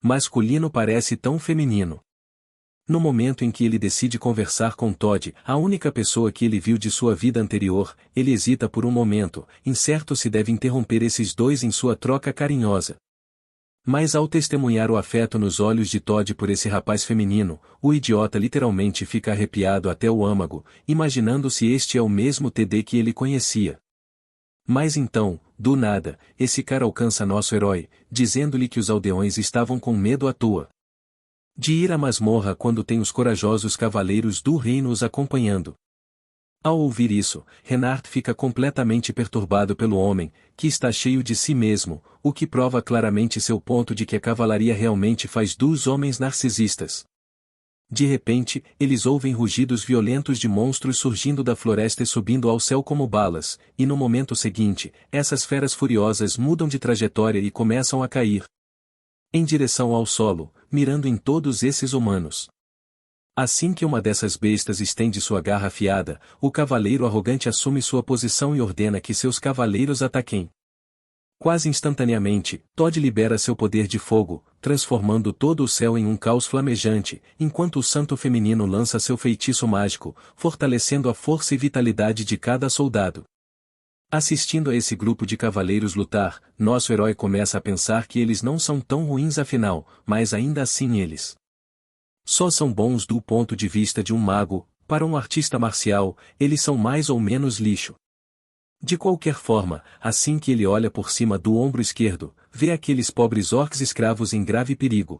masculino parece tão feminino. No momento em que ele decide conversar com Todd, a única pessoa que ele viu de sua vida anterior, ele hesita por um momento, incerto se deve interromper esses dois em sua troca carinhosa. Mas ao testemunhar o afeto nos olhos de Todd por esse rapaz feminino, o idiota literalmente fica arrepiado até o âmago, imaginando se este é o mesmo TD que ele conhecia. Mas então, do nada, esse cara alcança nosso herói, dizendo-lhe que os aldeões estavam com medo à toa de ir à masmorra quando tem os corajosos cavaleiros do reino os acompanhando. Ao ouvir isso, Renard fica completamente perturbado pelo homem, que está cheio de si mesmo, o que prova claramente seu ponto de que a cavalaria realmente faz dos homens narcisistas. De repente, eles ouvem rugidos violentos de monstros surgindo da floresta e subindo ao céu como balas, e no momento seguinte, essas feras furiosas mudam de trajetória e começam a cair em direção ao solo, mirando em todos esses humanos. Assim que uma dessas bestas estende sua garra afiada, o cavaleiro arrogante assume sua posição e ordena que seus cavaleiros ataquem. Quase instantaneamente, Todd libera seu poder de fogo, transformando todo o céu em um caos flamejante, enquanto o santo feminino lança seu feitiço mágico, fortalecendo a força e vitalidade de cada soldado. Assistindo a esse grupo de cavaleiros lutar, nosso herói começa a pensar que eles não são tão ruins afinal, mas ainda assim eles só são bons do ponto de vista de um mago. Para um artista marcial, eles são mais ou menos lixo. De qualquer forma, assim que ele olha por cima do ombro esquerdo, vê aqueles pobres orcs escravos em grave perigo.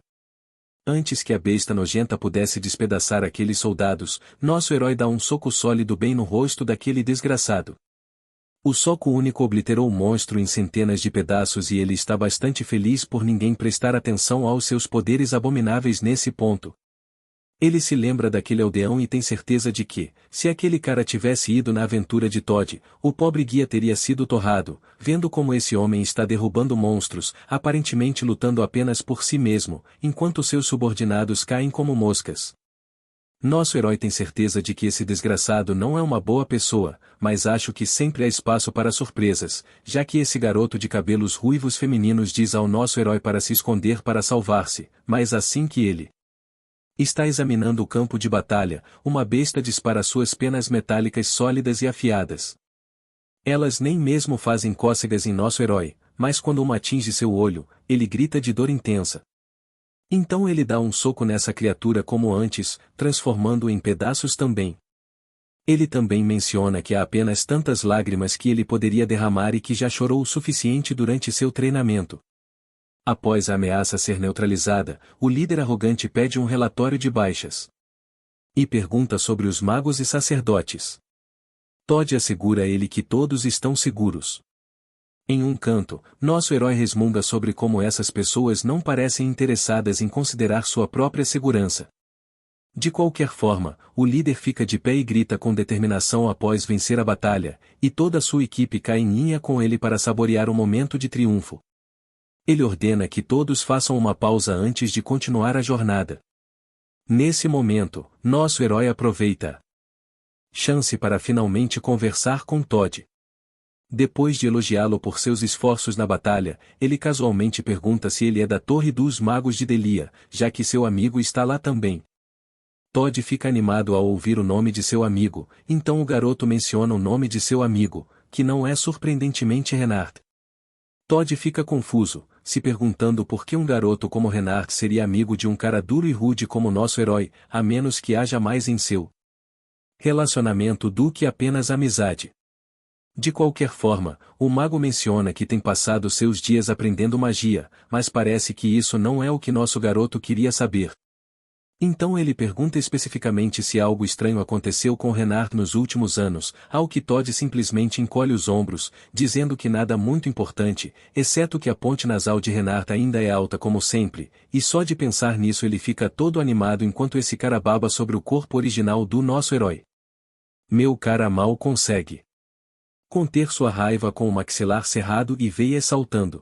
Antes que a besta nojenta pudesse despedaçar aqueles soldados, nosso herói dá um soco sólido bem no rosto daquele desgraçado. O soco único obliterou o monstro em centenas de pedaços e ele está bastante feliz por ninguém prestar atenção aos seus poderes abomináveis nesse ponto. Ele se lembra daquele aldeão e tem certeza de que, se aquele cara tivesse ido na aventura de Todd, o pobre guia teria sido torrado, vendo como esse homem está derrubando monstros, aparentemente lutando apenas por si mesmo, enquanto seus subordinados caem como moscas. Nosso herói tem certeza de que esse desgraçado não é uma boa pessoa, mas acho que sempre há espaço para surpresas, já que esse garoto de cabelos ruivos femininos diz ao nosso herói para se esconder para salvar-se, mas assim que ele está examinando o campo de batalha, uma besta dispara suas penas metálicas sólidas e afiadas. Elas nem mesmo fazem cócegas em nosso herói, mas quando uma atinge seu olho, ele grita de dor intensa. Então ele dá um soco nessa criatura como antes, transformando-o em pedaços também. Ele também menciona que há apenas tantas lágrimas que ele poderia derramar e que já chorou o suficiente durante seu treinamento. Após a ameaça ser neutralizada, o líder arrogante pede um relatório de baixas. E pergunta sobre os magos e sacerdotes. Todd assegura a ele que todos estão seguros. Em um canto, nosso herói resmunga sobre como essas pessoas não parecem interessadas em considerar sua própria segurança. De qualquer forma, o líder fica de pé e grita com determinação após vencer a batalha, e toda a sua equipe cai em linha com ele para saborear o momento de triunfo. Ele ordena que todos façam uma pausa antes de continuar a jornada. Nesse momento, nosso herói aproveita a chance para finalmente conversar com Todd. Depois de elogiá-lo por seus esforços na batalha, ele casualmente pergunta se ele é da Torre dos Magos de Delia, já que seu amigo está lá também. Todd fica animado ao ouvir o nome de seu amigo, então o garoto menciona o nome de seu amigo, que não é surpreendentemente Renard. Todd fica confuso, se perguntando por que um garoto como Renard seria amigo de um cara duro e rude como nosso herói, a menos que haja mais em seu relacionamento do que apenas amizade. De qualquer forma, o mago menciona que tem passado seus dias aprendendo magia, mas parece que isso não é o que nosso garoto queria saber. Então ele pergunta especificamente se algo estranho aconteceu com Renard nos últimos anos, ao que Todd simplesmente encolhe os ombros, dizendo que nada muito importante, exceto que a ponte nasal de Renard ainda é alta como sempre, e só de pensar nisso ele fica todo animado enquanto esse cara baba sobre o corpo original do nosso herói. Meu cara mal consegue conter sua raiva com o maxilar cerrado e veias saltando.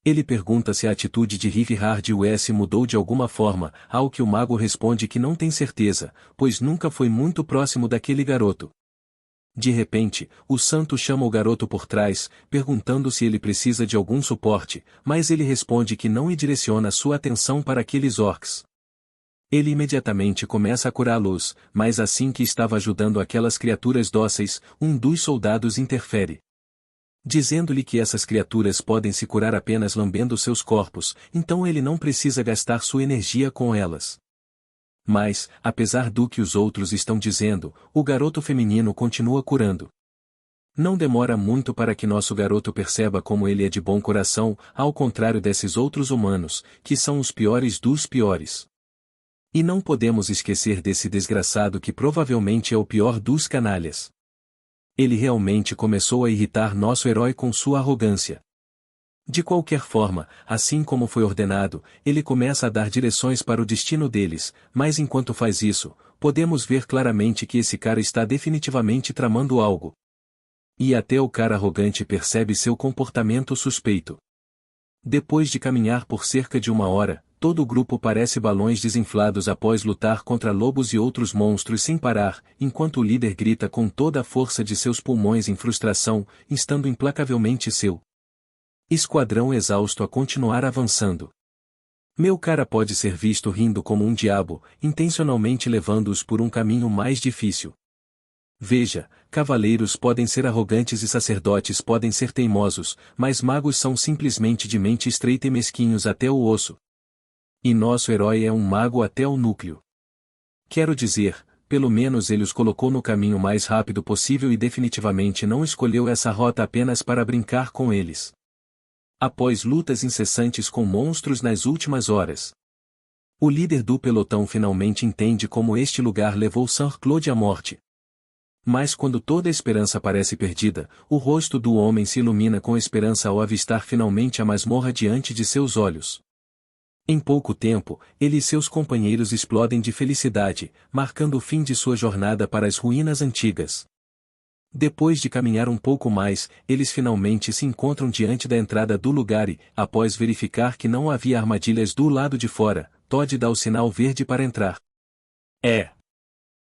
Ele pergunta se a atitude de Rivhard US mudou de alguma forma, ao que o mago responde que não tem certeza, pois nunca foi muito próximo daquele garoto. De repente, o santo chama o garoto por trás, perguntando se ele precisa de algum suporte, mas ele responde que não e direciona sua atenção para aqueles orcs. Ele imediatamente começa a curá-los, mas assim que estava ajudando aquelas criaturas dóceis, um dos soldados interfere, dizendo-lhe que essas criaturas podem se curar apenas lambendo seus corpos, então ele não precisa gastar sua energia com elas. Mas, apesar do que os outros estão dizendo, o garoto feminino continua curando. Não demora muito para que nosso garoto perceba como ele é de bom coração, ao contrário desses outros humanos, que são os piores dos piores. E não podemos esquecer desse desgraçado que provavelmente é o pior dos canalhas. Ele realmente começou a irritar nosso herói com sua arrogância. De qualquer forma, assim como foi ordenado, ele começa a dar direções para o destino deles, mas enquanto faz isso, podemos ver claramente que esse cara está definitivamente tramando algo. E até o cara arrogante percebe seu comportamento suspeito. Depois de caminhar por cerca de 1 hora, todo o grupo parece balões desinflados após lutar contra lobos e outros monstros sem parar, enquanto o líder grita com toda a força de seus pulmões em frustração, instando implacavelmente seu esquadrão exausto a continuar avançando. Meu cara pode ser visto rindo como um diabo, intencionalmente levando-os por um caminho mais difícil. Veja, cavaleiros podem ser arrogantes e sacerdotes podem ser teimosos, mas magos são simplesmente de mente estreita e mesquinhos até o osso. E nosso herói é um mago até o núcleo. Quero dizer, pelo menos ele os colocou no caminho mais rápido possível e definitivamente não escolheu essa rota apenas para brincar com eles. Após lutas incessantes com monstros nas últimas horas, o líder do pelotão finalmente entende como este lugar levou Saint-Claude à morte. Mas quando toda a esperança parece perdida, o rosto do homem se ilumina com esperança ao avistar finalmente a masmorra diante de seus olhos. Em pouco tempo, ele e seus companheiros explodem de felicidade, marcando o fim de sua jornada para as ruínas antigas. Depois de caminhar um pouco mais, eles finalmente se encontram diante da entrada do lugar e, após verificar que não havia armadilhas do lado de fora, Todd dá o sinal verde para entrar.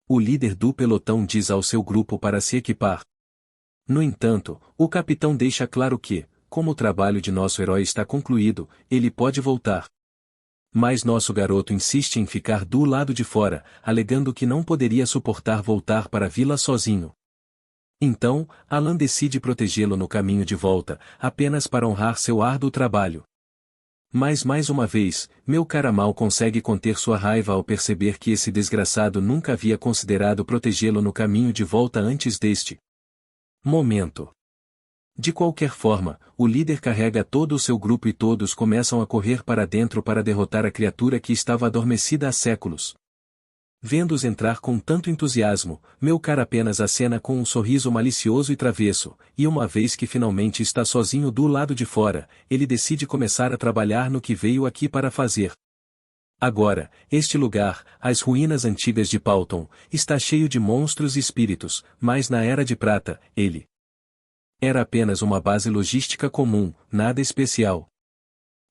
O líder do pelotão diz ao seu grupo para se equipar. No entanto, o capitão deixa claro que, como o trabalho de nosso herói está concluído, ele pode voltar. Mas nosso garoto insiste em ficar do lado de fora, alegando que não poderia suportar voltar para a vila sozinho. Então, Alan decide protegê-lo no caminho de volta, apenas para honrar seu árduo trabalho. Mas mais uma vez, meu cara mal consegue conter sua raiva ao perceber que esse desgraçado nunca havia considerado protegê-lo no caminho de volta antes deste momento. De qualquer forma, o líder carrega todo o seu grupo e todos começam a correr para dentro para derrotar a criatura que estava adormecida há séculos. Vendo-os entrar com tanto entusiasmo, meu cara apenas acena com um sorriso malicioso e travesso, e uma vez que finalmente está sozinho do lado de fora, ele decide começar a trabalhar no que veio aqui para fazer. Agora, este lugar, as ruínas antigas de Palton, está cheio de monstros e espíritos, mas na Era de Prata, ele era apenas uma base logística comum, nada especial.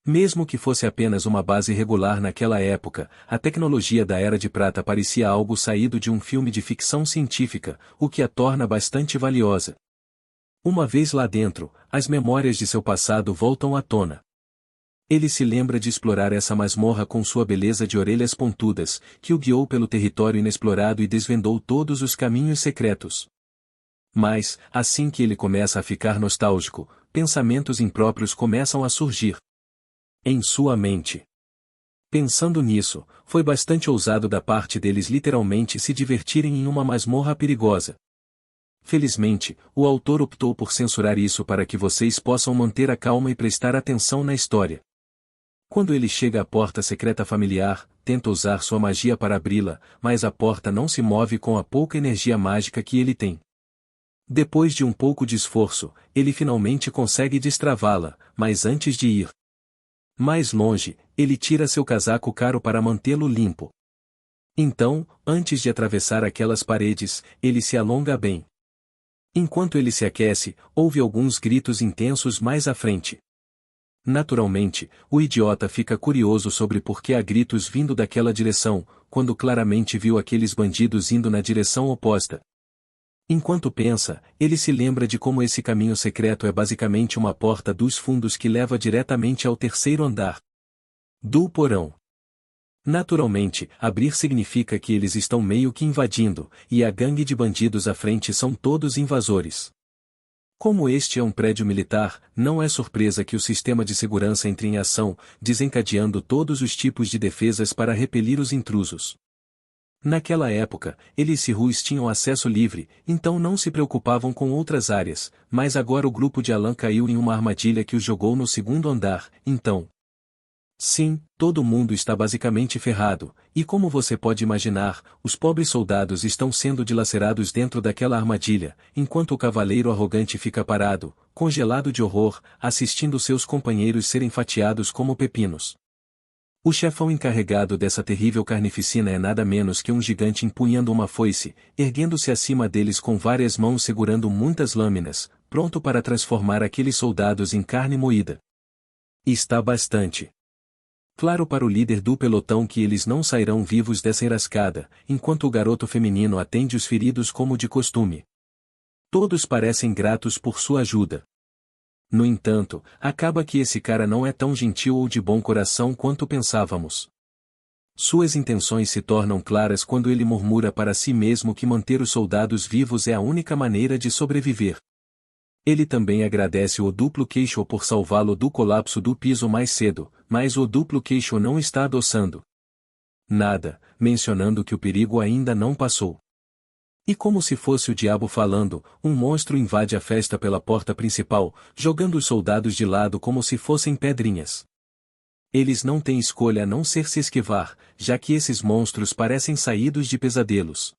Mesmo que fosse apenas uma base regular naquela época, a tecnologia da Era de Prata parecia algo saído de um filme de ficção científica, o que a torna bastante valiosa. Uma vez lá dentro, as memórias de seu passado voltam à tona. Ele se lembra de explorar essa masmorra com sua beleza de orelhas pontudas, que o guiou pelo território inexplorado e desvendou todos os caminhos secretos. Mas, assim que ele começa a ficar nostálgico, pensamentos impróprios começam a surgir em sua mente. Pensando nisso, foi bastante ousado da parte deles literalmente se divertirem em uma masmorra perigosa. Felizmente, o autor optou por censurar isso para que vocês possam manter a calma e prestar atenção na história. Quando ele chega à porta secreta familiar, tenta usar sua magia para abri-la, mas a porta não se move com a pouca energia mágica que ele tem. Depois de um pouco de esforço, ele finalmente consegue destravá-la, mas antes de ir mais longe, ele tira seu casaco caro para mantê-lo limpo. Então, antes de atravessar aquelas paredes, ele se alonga bem. Enquanto ele se aquece, ouve alguns gritos intensos mais à frente. Naturalmente, o idiota fica curioso sobre por que há gritos vindo daquela direção, quando claramente viu aqueles bandidos indo na direção oposta. Enquanto pensa, ele se lembra de como esse caminho secreto é basicamente uma porta dos fundos que leva diretamente ao terceiro andar do porão. Naturalmente, abrir significa que eles estão meio que invadindo, e a gangue de bandidos à frente são todos invasores. Como este é um prédio militar, não é surpresa que o sistema de segurança entre em ação, desencadeando todos os tipos de defesas para repelir os intrusos. Naquela época, eles e Ruiz tinham acesso livre, então não se preocupavam com outras áreas, mas agora o grupo de Alan caiu em uma armadilha que os jogou no segundo andar, então. Sim, todo mundo está basicamente ferrado, e como você pode imaginar, os pobres soldados estão sendo dilacerados dentro daquela armadilha, enquanto o cavaleiro arrogante fica parado, congelado de horror, assistindo seus companheiros serem fatiados como pepinos. O chefão encarregado dessa terrível carnificina é nada menos que um gigante empunhando uma foice, erguendo-se acima deles com várias mãos segurando muitas lâminas, pronto para transformar aqueles soldados em carne moída. Está bastante claro para o líder do pelotão que eles não sairão vivos dessa enrascada, enquanto o garoto feminino atende os feridos como de costume. Todos parecem gratos por sua ajuda. No entanto, acaba que esse cara não é tão gentil ou de bom coração quanto pensávamos. Suas intenções se tornam claras quando ele murmura para si mesmo que manter os soldados vivos é a única maneira de sobreviver. Ele também agradece o duplo queixo por salvá-lo do colapso do piso mais cedo, mas o duplo queixo não está adoçando nada, mencionando que o perigo ainda não passou. E como se fosse o diabo falando, um monstro invade a festa pela porta principal, jogando os soldados de lado como se fossem pedrinhas. Eles não têm escolha a não ser se esquivar, já que esses monstros parecem saídos de pesadelos.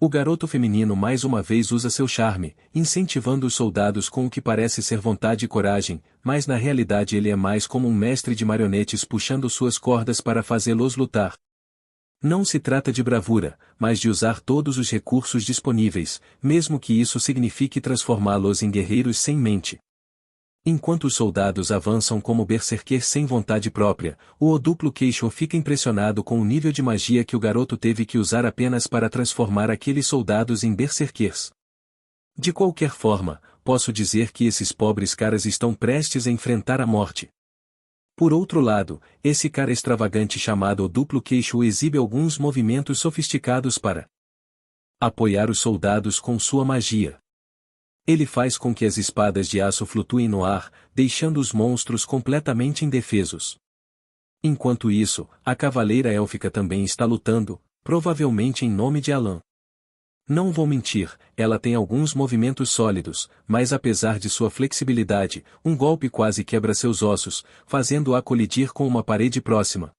O garoto feminino mais uma vez usa seu charme, incentivando os soldados com o que parece ser vontade e coragem, mas na realidade ele é mais como um mestre de marionetes puxando suas cordas para fazê-los lutar. Não se trata de bravura, mas de usar todos os recursos disponíveis, mesmo que isso signifique transformá-los em guerreiros sem mente. Enquanto os soldados avançam como berserker sem vontade própria, o duplo queixo fica impressionado com o nível de magia que o garoto teve que usar apenas para transformar aqueles soldados em berserkers. De qualquer forma, posso dizer que esses pobres caras estão prestes a enfrentar a morte. Por outro lado, esse cara extravagante chamado o duplo queixo exibe alguns movimentos sofisticados para apoiar os soldados com sua magia. Ele faz com que as espadas de aço flutuem no ar, deixando os monstros completamente indefesos. Enquanto isso, a cavaleira élfica também está lutando, provavelmente em nome de Alan. Não vou mentir, ela tem alguns movimentos sólidos, mas apesar de sua flexibilidade, um golpe quase quebra seus ossos, fazendo-a colidir com uma parede próxima.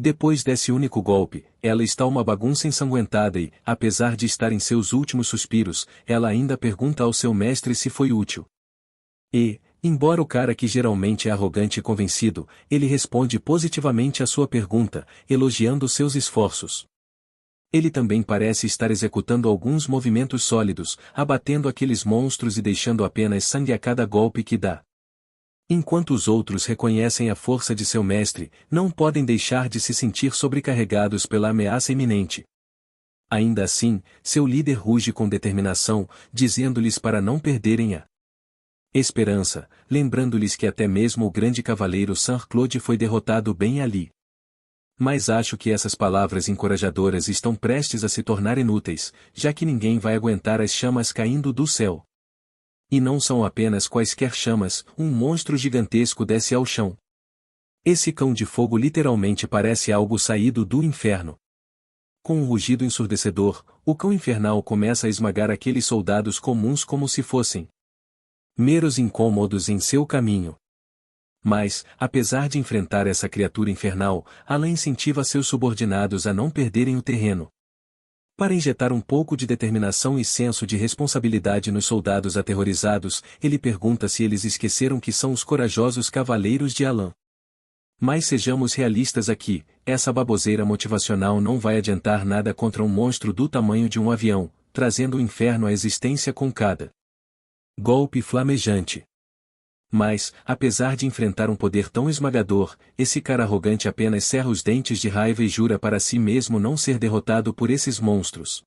Depois desse único golpe, ela está uma bagunça ensanguentada e, apesar de estar em seus últimos suspiros, ela ainda pergunta ao seu mestre se foi útil. E, embora o cara que geralmente é arrogante e convencido, ele responde positivamente à sua pergunta, elogiando seus esforços. Ele também parece estar executando alguns movimentos sólidos, abatendo aqueles monstros e deixando apenas sangue a cada golpe que dá. Enquanto os outros reconhecem a força de seu mestre, não podem deixar de se sentir sobrecarregados pela ameaça iminente. Ainda assim, seu líder ruge com determinação, dizendo-lhes para não perderem a esperança, lembrando-lhes que até mesmo o grande cavaleiro Saint-Claude foi derrotado bem ali. Mas acho que essas palavras encorajadoras estão prestes a se tornar inúteis, já que ninguém vai aguentar as chamas caindo do céu. E não são apenas quaisquer chamas, um monstro gigantesco desce ao chão. Esse cão de fogo literalmente parece algo saído do inferno. Com um rugido ensurdecedor, o cão infernal começa a esmagar aqueles soldados comuns como se fossem meros incômodos em seu caminho. Mas, apesar de enfrentar essa criatura infernal, Alan incentiva seus subordinados a não perderem o terreno. Para injetar um pouco de determinação e senso de responsabilidade nos soldados aterrorizados, ele pergunta se eles esqueceram que são os corajosos cavaleiros de Alan. Mas sejamos realistas aqui, essa baboseira motivacional não vai adiantar nada contra um monstro do tamanho de um avião, trazendo o inferno à existência com cada golpe flamejante. Mas, apesar de enfrentar um poder tão esmagador, esse cara arrogante apenas cerra os dentes de raiva e jura para si mesmo não ser derrotado por esses monstros.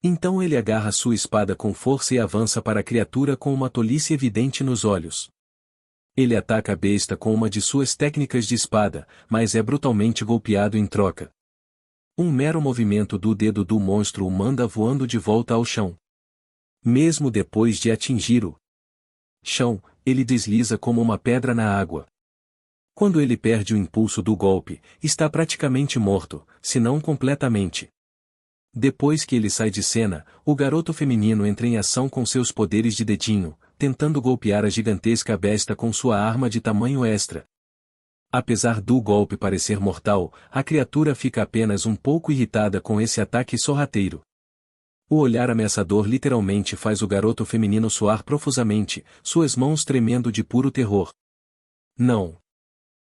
Então ele agarra sua espada com força e avança para a criatura com uma tolice evidente nos olhos. Ele ataca a besta com uma de suas técnicas de espada, mas é brutalmente golpeado em troca. Um mero movimento do dedo do monstro o manda voando de volta ao chão. Mesmo depois de atingir o chão, ele desliza como uma pedra na água. Quando ele perde o impulso do golpe, está praticamente morto, se não completamente. Depois que ele sai de cena, o garoto feminino entra em ação com seus poderes de dedinho, tentando golpear a gigantesca besta com sua arma de tamanho extra. Apesar do golpe parecer mortal, a criatura fica apenas um pouco irritada com esse ataque sorrateiro. O olhar ameaçador literalmente faz o garoto feminino suar profusamente, suas mãos tremendo de puro terror. Não.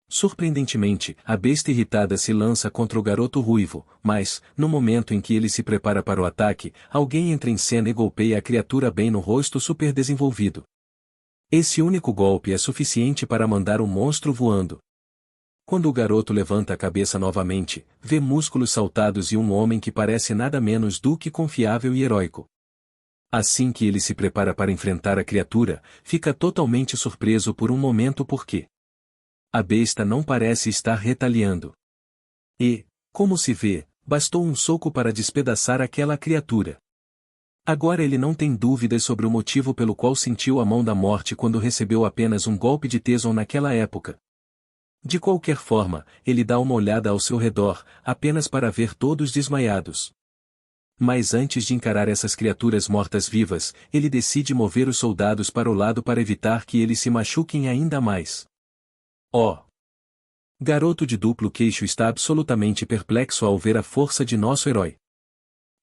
Surpreendentemente, a besta irritada se lança contra o garoto ruivo, mas, no momento em que ele se prepara para o ataque, alguém entra em cena e golpeia a criatura bem no rosto super desenvolvido. Esse único golpe é suficiente para mandar o monstro voando. Quando o garoto levanta a cabeça novamente, vê músculos saltados e um homem que parece nada menos do que confiável e heróico. Assim que ele se prepara para enfrentar a criatura, fica totalmente surpreso por um momento porque a besta não parece estar retaliando. E, como se vê, bastou um soco para despedaçar aquela criatura. Agora ele não tem dúvidas sobre o motivo pelo qual sentiu a mão da morte quando recebeu apenas um golpe de Teson naquela época. De qualquer forma, ele dá uma olhada ao seu redor, apenas para ver todos desmaiados. Mas antes de encarar essas criaturas mortas-vivas, ele decide mover os soldados para o lado para evitar que eles se machuquem ainda mais. Oh! Garoto de duplo queixo está absolutamente perplexo ao ver a força de nosso herói.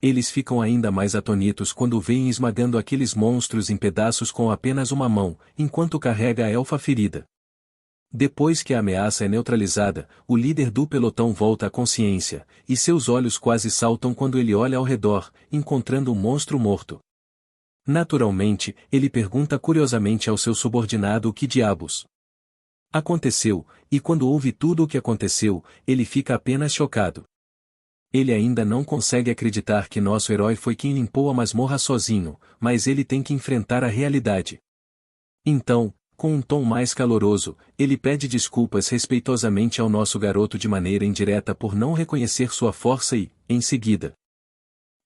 Eles ficam ainda mais atônitos quando o veem esmagando aqueles monstros em pedaços com apenas uma mão, enquanto carrega a elfa ferida. Depois que a ameaça é neutralizada, o líder do pelotão volta à consciência, e seus olhos quase saltam quando ele olha ao redor, encontrando um monstro morto. Naturalmente, ele pergunta curiosamente ao seu subordinado o que diabos aconteceu, e quando ouve tudo o que aconteceu, ele fica apenas chocado. Ele ainda não consegue acreditar que nosso herói foi quem limpou a masmorra sozinho, mas ele tem que enfrentar a realidade. Então, com um tom mais caloroso, ele pede desculpas respeitosamente ao nosso garoto de maneira indireta por não reconhecer sua força e, em seguida,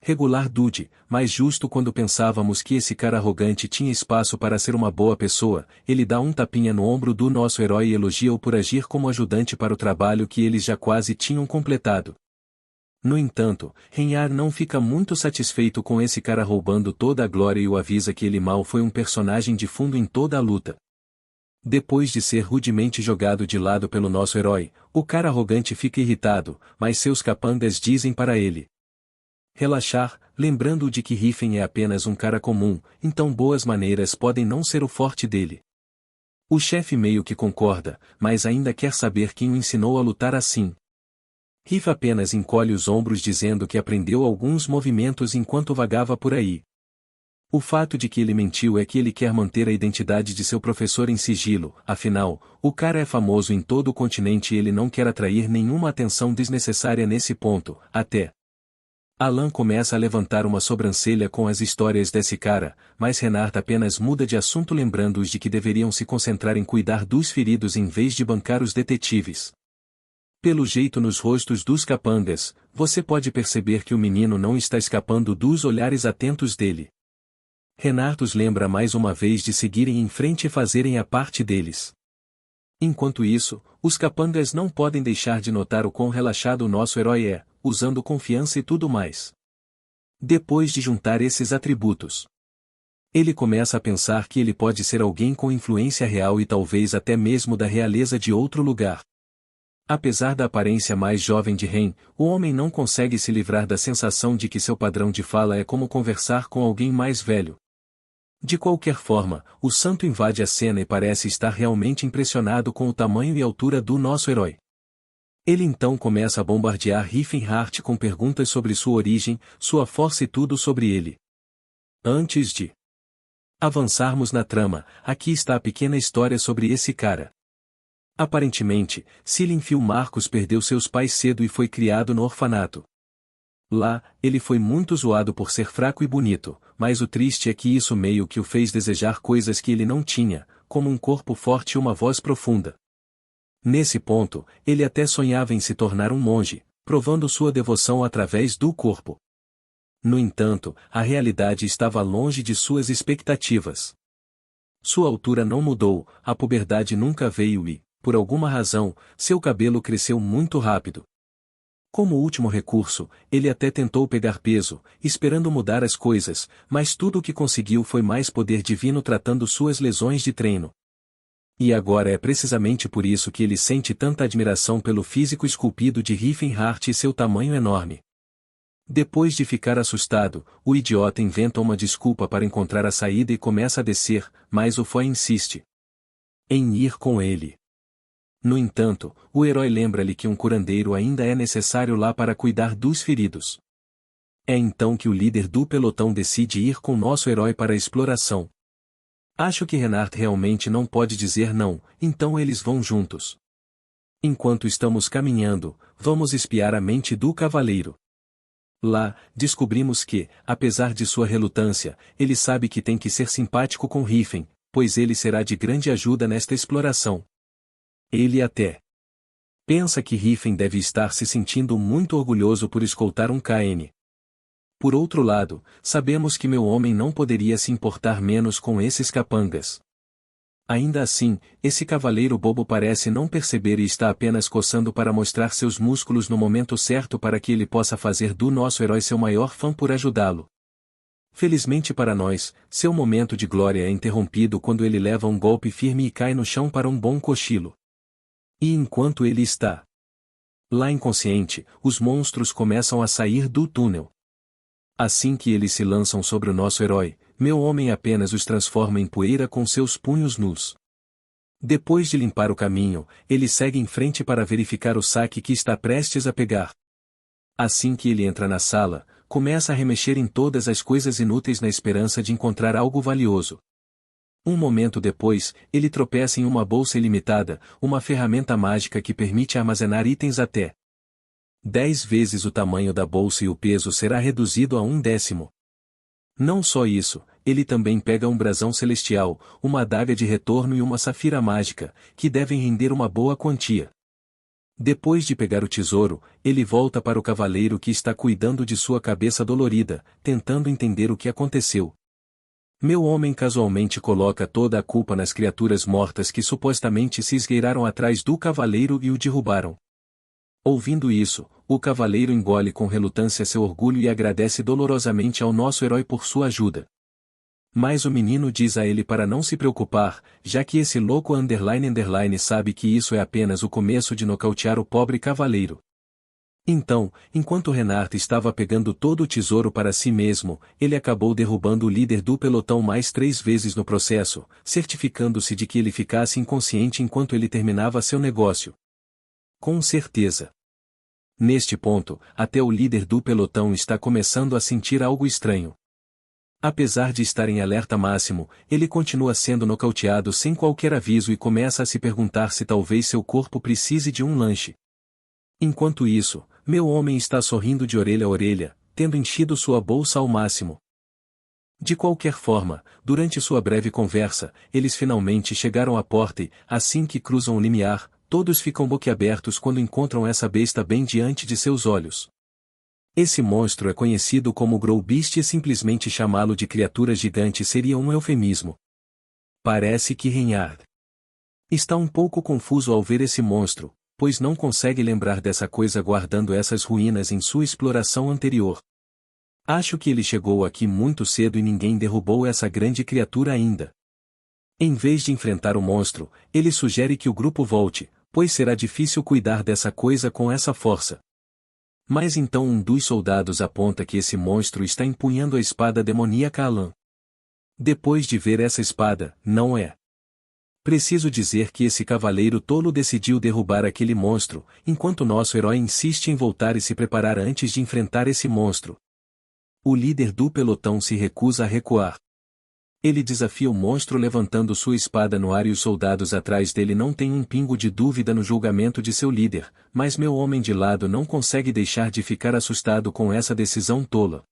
regular Dude, mas justo quando pensávamos que esse cara arrogante tinha espaço para ser uma boa pessoa, ele dá um tapinha no ombro do nosso herói e elogia-o por agir como ajudante para o trabalho que eles já quase tinham completado. No entanto, Renhar não fica muito satisfeito com esse cara roubando toda a glória e o avisa que ele mal foi um personagem de fundo em toda a luta. Depois de ser rudemente jogado de lado pelo nosso herói, o cara arrogante fica irritado, mas seus capangas dizem para ele relaxar, lembrando-o de que Riffen é apenas um cara comum, então boas maneiras podem não ser o forte dele. O chefe meio que concorda, mas ainda quer saber quem o ensinou a lutar assim. Riff apenas encolhe os ombros dizendo que aprendeu alguns movimentos enquanto vagava por aí. O fato de que ele mentiu é que ele quer manter a identidade de seu professor em sigilo, afinal, o cara é famoso em todo o continente e ele não quer atrair nenhuma atenção desnecessária nesse ponto, até. Alan começa a levantar uma sobrancelha com as histórias desse cara, mas Renard apenas muda de assunto lembrando-os de que deveriam se concentrar em cuidar dos feridos em vez de bancar os detetives. Pelo jeito nos rostos dos capangas, você pode perceber que o menino não está escapando dos olhares atentos dele. Renard os lembra mais uma vez de seguirem em frente e fazerem a parte deles. Enquanto isso, os capangas não podem deixar de notar o quão relaxado o nosso herói é, usando confiança e tudo mais. Depois de juntar esses atributos, ele começa a pensar que ele pode ser alguém com influência real e talvez até mesmo da realeza de outro lugar. Apesar da aparência mais jovem de Ren, o homem não consegue se livrar da sensação de que seu padrão de fala é como conversar com alguém mais velho. De qualquer forma, o santo invade a cena e parece estar realmente impressionado com o tamanho e altura do nosso herói. Ele então começa a bombardear Riefenhart com perguntas sobre sua origem, sua força e tudo sobre ele. Antes de avançarmos na trama, aqui está a pequena história sobre esse cara. Aparentemente, Silenfil Marcos perdeu seus pais cedo e foi criado no orfanato. Lá, ele foi muito zoado por ser fraco e bonito, mas o triste é que isso meio que o fez desejar coisas que ele não tinha, como um corpo forte e uma voz profunda. Nesse ponto, ele até sonhava em se tornar um monge, provando sua devoção através do corpo. No entanto, a realidade estava longe de suas expectativas. Sua altura não mudou, a puberdade nunca veio e, por alguma razão, seu cabelo cresceu muito rápido. Como último recurso, ele até tentou pegar peso, esperando mudar as coisas, mas tudo o que conseguiu foi mais poder divino tratando suas lesões de treino. E agora é precisamente por isso que ele sente tanta admiração pelo físico esculpido de Riefenhart e seu tamanho enorme. Depois de ficar assustado, o idiota inventa uma desculpa para encontrar a saída e começa a descer, mas o Foy insiste em ir com ele. No entanto, o herói lembra-lhe que um curandeiro ainda é necessário lá para cuidar dos feridos. É então que o líder do pelotão decide ir com nosso herói para a exploração. Acho que Renard realmente não pode dizer não, então eles vão juntos. Enquanto estamos caminhando, vamos espiar a mente do cavaleiro. Lá, descobrimos que, apesar de sua relutância, ele sabe que tem que ser simpático com Riffen, pois ele será de grande ajuda nesta exploração. Ele até pensa que Riffen deve estar se sentindo muito orgulhoso por escoltar um KN. Por outro lado, sabemos que meu homem não poderia se importar menos com esses capangas. Ainda assim, esse cavaleiro bobo parece não perceber e está apenas coçando para mostrar seus músculos no momento certo para que ele possa fazer do nosso herói seu maior fã por ajudá-lo. Felizmente para nós, seu momento de glória é interrompido quando ele leva um golpe firme e cai no chão para um bom cochilo. E enquanto ele está lá inconsciente, os monstros começam a sair do túnel. Assim que eles se lançam sobre o nosso herói, meu homem apenas os transforma em poeira com seus punhos nus. Depois de limpar o caminho, ele segue em frente para verificar o saque que está prestes a pegar. Assim que ele entra na sala, começa a remexer em todas as coisas inúteis na esperança de encontrar algo valioso. Um momento depois, ele tropeça em uma bolsa ilimitada, uma ferramenta mágica que permite armazenar itens até 10 vezes o tamanho da bolsa e o peso será reduzido a 1/10. Não só isso, ele também pega um brasão celestial, uma adaga de retorno e uma safira mágica, que devem render uma boa quantia. Depois de pegar o tesouro, ele volta para o cavaleiro que está cuidando de sua cabeça dolorida, tentando entender o que aconteceu. Meu homem casualmente coloca toda a culpa nas criaturas mortas que supostamente se esgueiraram atrás do cavaleiro e o derrubaram. Ouvindo isso, o cavaleiro engole com relutância seu orgulho e agradece dolorosamente ao nosso herói por sua ajuda. Mas o menino diz a ele para não se preocupar, já que esse louco __ sabe que isso é apenas o começo de nocautear o pobre cavaleiro. Então, enquanto Renard estava pegando todo o tesouro para si mesmo, ele acabou derrubando o líder do pelotão mais 3 vezes no processo, certificando-se de que ele ficasse inconsciente enquanto ele terminava seu negócio. Com certeza. Neste ponto, até o líder do pelotão está começando a sentir algo estranho. Apesar de estar em alerta máximo, ele continua sendo nocauteado sem qualquer aviso e começa a se perguntar se talvez seu corpo precise de um lanche. Enquanto isso, meu homem está sorrindo de orelha a orelha, tendo enchido sua bolsa ao máximo. De qualquer forma, durante sua breve conversa, eles finalmente chegaram à porta e, assim que cruzam o limiar, todos ficam boquiabertos quando encontram essa besta bem diante de seus olhos. Esse monstro é conhecido como Growbeast e simplesmente chamá-lo de criatura gigante seria um eufemismo. Parece que Renard está um pouco confuso ao ver esse monstro, pois não consegue lembrar dessa coisa guardando essas ruínas em sua exploração anterior. Acho que ele chegou aqui muito cedo e ninguém derrubou essa grande criatura ainda. Em vez de enfrentar o monstro, ele sugere que o grupo volte, pois será difícil cuidar dessa coisa com essa força. Mas então um dos soldados aponta que esse monstro está empunhando a espada demoníaca Alan. Depois de ver essa espada, não é preciso dizer que esse cavaleiro tolo decidiu derrubar aquele monstro, enquanto nosso herói insiste em voltar e se preparar antes de enfrentar esse monstro. O líder do pelotão se recusa a recuar. Ele desafia o monstro levantando sua espada no ar e os soldados atrás dele não têm um pingo de dúvida no julgamento de seu líder, mas meu homem de lado não consegue deixar de ficar assustado com essa decisão tola.